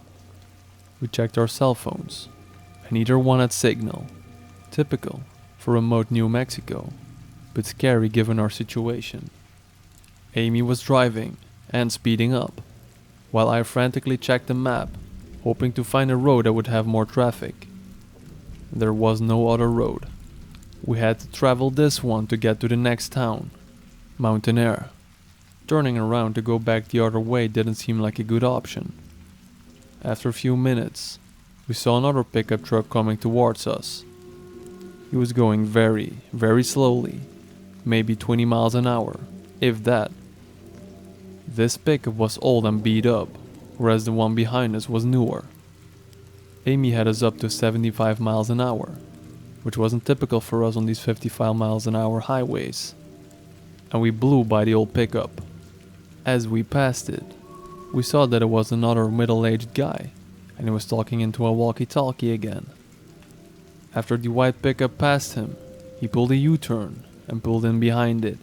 S1: We checked our cell phones, and neither one had signal. Typical for remote New Mexico, but scary given our situation. Amy was driving and speeding up, while I frantically checked the map, hoping to find a road that would have more traffic. There was no other road. We had to travel this one to get to the next town, Mountain Air. Turning around to go back the other way didn't seem like a good option. After a few minutes, we saw another pickup truck coming towards us. He was going very, very slowly, maybe 20 miles an hour, if that. This pickup was old and beat up, whereas the one behind us was newer. Amy had us up to 75 miles an hour, which wasn't typical for us on these 55 miles an hour highways. And we blew by the old pickup. As we passed it, we saw that it was another middle-aged guy, and he was talking into a walkie-talkie again. After the white pickup passed him, he pulled a U-turn and pulled in behind it.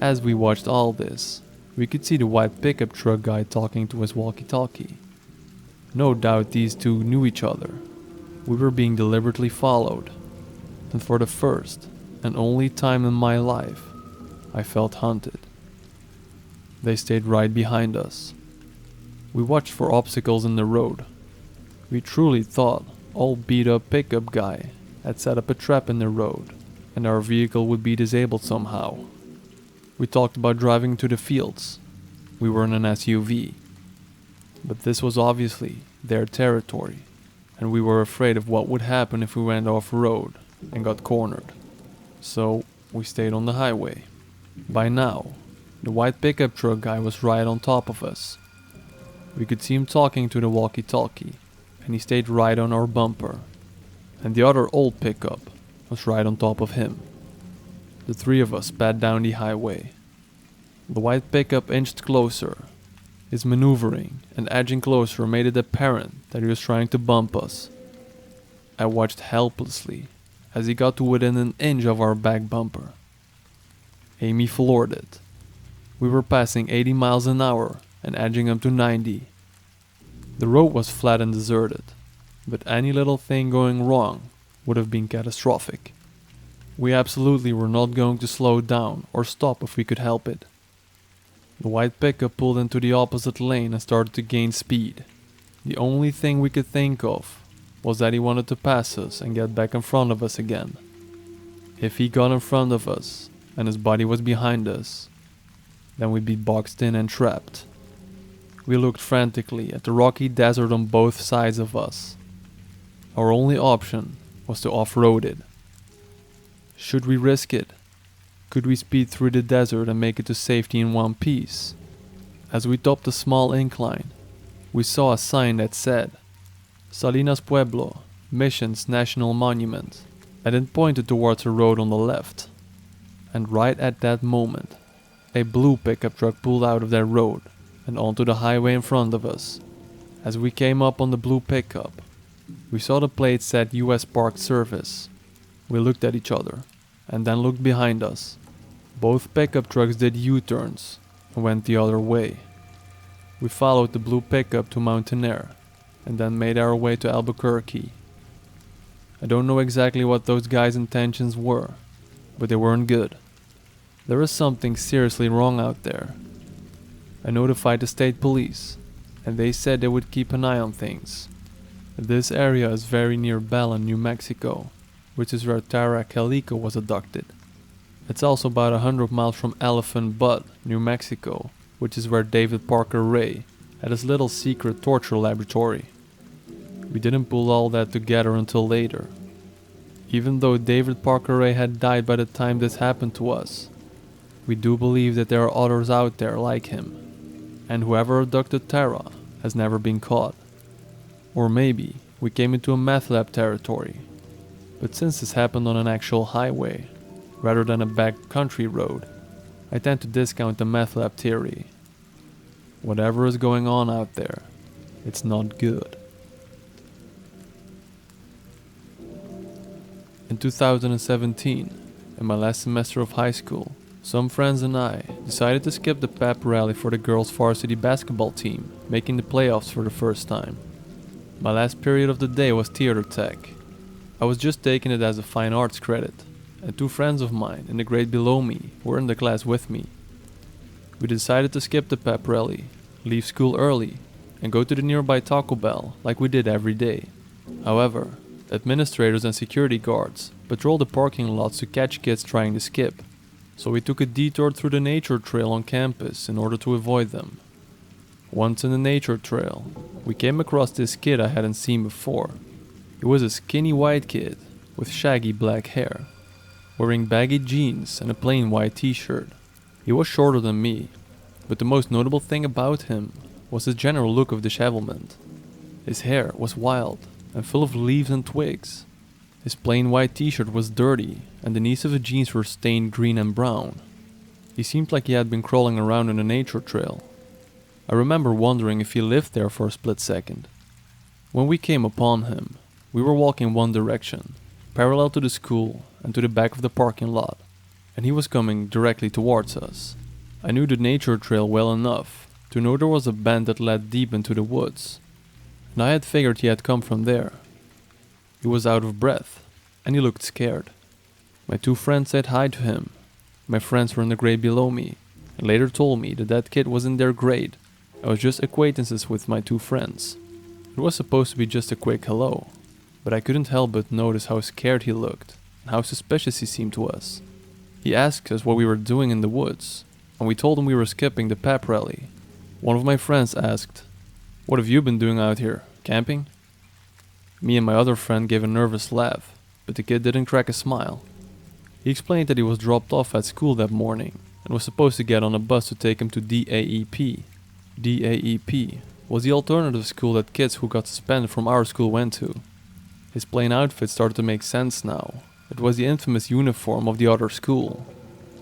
S1: As we watched all this, we could see the white pickup truck guy talking to his walkie-talkie. No doubt these two knew each other. We were being deliberately followed, and for the first and only time in my life, I felt hunted. They stayed right behind us. We watched for obstacles in the road. We truly thought old beat-up pickup guy had set up a trap in the road, and our vehicle would be disabled somehow. We talked about driving to the fields. We were in an SUV. But this was obviously their territory, and we were afraid of what would happen if we went off-road and got cornered. So we stayed on the highway. By now, the white pickup truck guy was right on top of us. We could see him talking to the walkie-talkie, and he stayed right on our bumper. And the other old pickup was right on top of him. The three of us sped down the highway. The white pickup inched closer. His maneuvering and edging closer made it apparent that he was trying to bump us. I watched helplessly as he got to within an inch of our back bumper. Amy floored it. We were passing 80 miles an hour and edging up to 90. The road was flat and deserted, but any little thing going wrong would have been catastrophic. We absolutely were not going to slow down or stop if we could help it. The white pickup pulled into the opposite lane and started to gain speed. The only thing we could think of was that he wanted to pass us and get back in front of us again. If he got in front of us and his body was behind us, then we'd be boxed in and trapped. We looked frantically at the rocky desert on both sides of us. Our only option was to off-road it. Should we risk it? Could we speed through the desert and make it to safety in one piece? As we topped a small incline, we saw a sign that said, Salinas Pueblo, Missions National Monument, and it pointed towards a road on the left. And right at that moment, a blue pickup truck pulled out of that road and onto the highway in front of us. As we came up on the blue pickup, we saw the plate said US Park Service. We looked at each other and then looked behind us. Both pickup trucks did U-turns and went the other way. We followed the blue pickup to Mountain Air and then made our way to Albuquerque. I don't know exactly what those guys' intentions were, but they weren't good. There is something seriously wrong out there. I notified the state police, and they said they would keep an eye on things. This area is very near Belen, New Mexico, which is where Tara Calico was abducted. It's also about 100 miles from Elephant Butte, New Mexico, which is where David Parker Ray had his little secret torture laboratory. We didn't pull all that together until later. Even though David Parker Ray had died by the time this happened to us, we do believe that there are others out there like him, and whoever abducted Tara has never been caught. Or maybe we came into a meth lab territory, but since this happened on an actual highway, rather than a back country road, I tend to discount the meth lab theory. Whatever is going on out there, it's not good. In 2017, in my last semester of high school, some friends and I decided to skip the pep rally for the girls' varsity basketball team, making the playoffs for the first time. My last period of the day was theater tech. I was just taking it as a fine arts credit, and two friends of mine in the grade below me were in the class with me. We decided to skip the pep rally, leave school early, and go to the nearby Taco Bell like we did every day. However, administrators and security guards patrolled the parking lots to catch kids trying to skip, so we took a detour through the nature trail on campus in order to avoid them. Once in the nature trail, we came across this kid I hadn't seen before. He was a skinny white kid with shaggy black hair, wearing baggy jeans and a plain white t-shirt. He was shorter than me, but the most notable thing about him was his general look of dishevelment. His hair was wild and full of leaves and twigs. His plain white t-shirt was dirty and the knees of his jeans were stained green and brown. He seemed like he had been crawling around in a nature trail. I remember wondering if he lived there for a split second. When we came upon him, we were walking one direction, parallel to the school and to the back of the parking lot, and he was coming directly towards us. I knew the nature trail well enough to know there was a bend that led deep into the woods, and I had figured he had come from there. He was out of breath, and he looked scared. My two friends said hi to him. My friends were in the grade below me, and later told me that kid was in their grade. I was just acquaintances with my two friends. It was supposed to be just a quick hello, but I couldn't help but notice how scared he looked, and how suspicious he seemed to us. He asked us what we were doing in the woods, and we told him we were skipping the pep rally. One of my friends asked, "What have you been doing out here, camping?" Me and my other friend gave a nervous laugh, but the kid didn't crack a smile. He explained that he was dropped off at school that morning and was supposed to get on a bus to take him to DAEP. DAEP was the alternative school that kids who got suspended from our school went to. His plain outfit started to make sense now. It was the infamous uniform of the other school.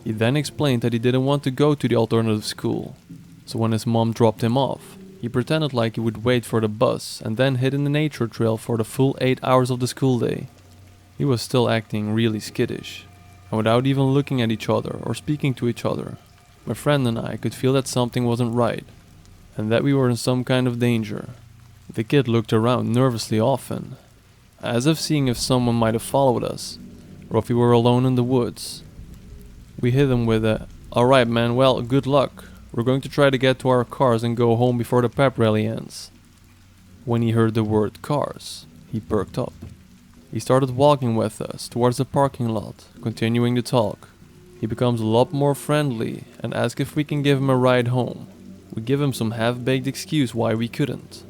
S1: He then explained that he didn't want to go to the alternative school, so when his mom dropped him off, he pretended like he would wait for the bus and then hid in the nature trail for the full 8 hours of the school day. He was still acting really skittish, and without even looking at each other or speaking to each other, my friend and I could feel that something wasn't right, and that we were in some kind of danger. The kid looked around nervously often, as if seeing if someone might have followed us, or if we were alone in the woods. We hit him with a, "Alright man, well, good luck. We're going to try to get to our cars and go home before the pep rally ends." When he heard the word cars, he perked up. He started walking with us towards the parking lot, continuing to talk. He becomes a lot more friendly and asks if we can give him a ride home. We give him some half-baked excuse why we couldn't.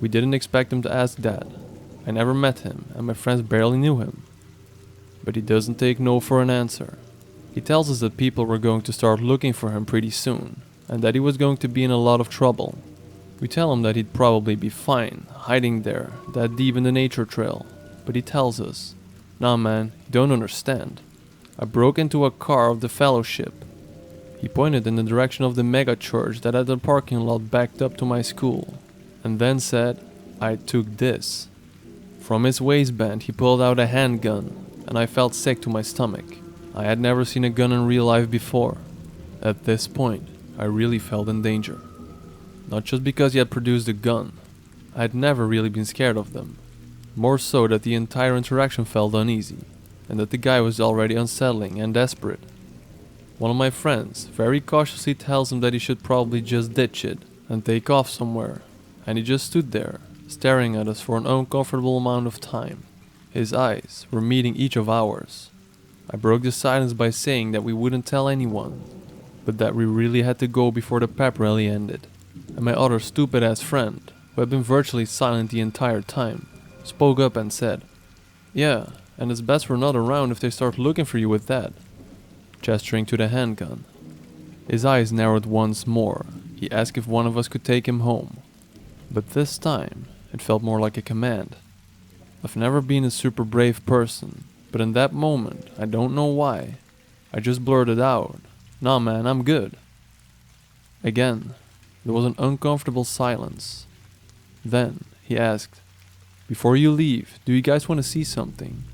S1: We didn't expect him to ask that. I never met him and my friends barely knew him. But he doesn't take no for an answer. He tells us that people were going to start looking for him pretty soon and that he was going to be in a lot of trouble. We tell him that he'd probably be fine hiding there that deep in the nature trail. But he tells us, "Nah man, you don't understand. I broke into a car of the fellowship." He pointed in the direction of the mega church that had a parking lot backed up to my school, and then said, "I took this." From his waistband he pulled out a handgun, and I felt sick to my stomach. I had never seen a gun in real life before. At this point, I really felt in danger. Not just because he had produced a gun. I had never really been scared of them. More so that the entire interaction felt uneasy, and that the guy was already unsettling and desperate. One of my friends very cautiously tells him that he should probably just ditch it and take off somewhere, and he just stood there, staring at us for an uncomfortable amount of time. His eyes were meeting each of ours. I broke the silence by saying that we wouldn't tell anyone, but that we really had to go before the pep rally ended. And my other stupid-ass friend, who had been virtually silent the entire time, spoke up and said, "Yeah, and it's best we're not around if they start looking for you with that," gesturing to the handgun. His eyes narrowed once more. He asked if one of us could take him home. But this time, it felt more like a command. I've never been a super brave person, but in that moment, I don't know why, I just blurted out, "Nah man, I'm good." Again, there was an uncomfortable silence. Then, he asked, "Before you leave, do you guys want to see something?"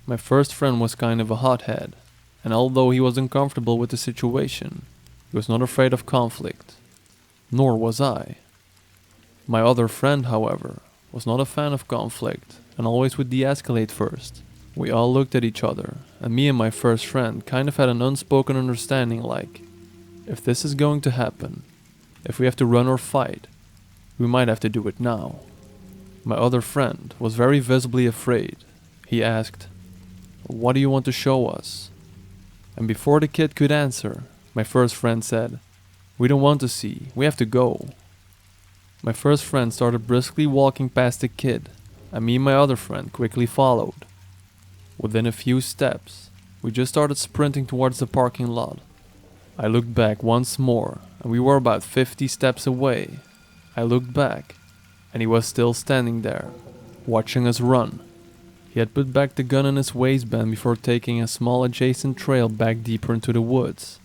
S1: My first friend was kind of a hothead, and although he was uncomfortable with the situation, he was not afraid of conflict. Nor was I. My other friend, however, was not a fan of conflict and always would de-escalate first. We all looked at each other, and me and my first friend kind of had an unspoken understanding like, if this is going to happen, if we have to run or fight, we might have to do it now. My other friend was very visibly afraid. He asked, "What do you want to show us?" And before the kid could answer, my first friend said, "We don't want to see, we have to go." My first friend started briskly walking past the kid, and me and my other friend quickly followed. Within a few steps, we just started sprinting towards the parking lot. I looked back once more, and we were about 50 steps away. I looked back, and he was still standing there, watching us run. He had put back the gun in his waistband before taking a small adjacent trail back deeper into the woods.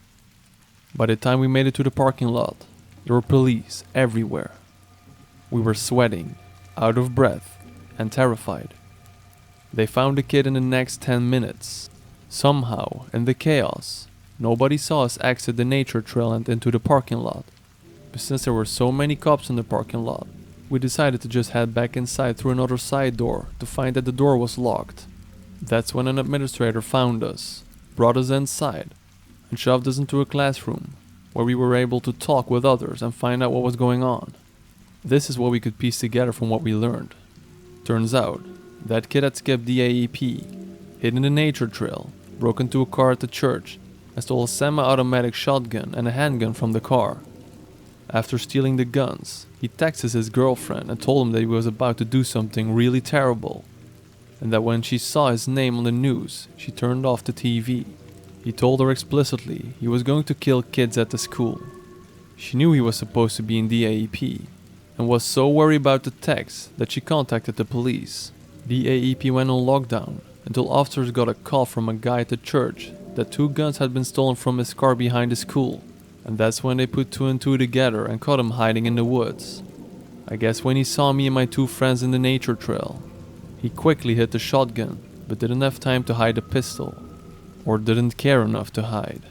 S1: By the time we made it to the parking lot, there were police everywhere. We were sweating, out of breath, and terrified. They found the kid in the next 10 minutes. Somehow, in the chaos, nobody saw us exit the nature trail and into the parking lot. But since there were so many cops in the parking lot, we decided to just head back inside through another side door to find that the door was locked. That's when an administrator found us, brought us inside, and shoved us into a classroom, where we were able to talk with others and find out what was going on. This is what we could piece together from what we learned. Turns out, that kid had skipped the AEP, hid in the nature trail, broke into a car at the church, and stole a semi-automatic shotgun and a handgun from the car. After stealing the guns, he texted his girlfriend and told him that he was about to do something really terrible, and that when she saw his name on the news, she turned off the TV. He told her explicitly he was going to kill kids at the school. She knew he was supposed to be in the AEP, and was so worried about the text that she contacted the police. The AEP went on lockdown until officers got a call from a guy at the church that 2 guns had been stolen from his car behind the school, and that's when they put 2 and 2 together and caught him hiding in the woods. I guess when he saw me and my 2 friends in the nature trail, he quickly hid the shotgun, but didn't have time to hide the pistol, or didn't care enough to hide.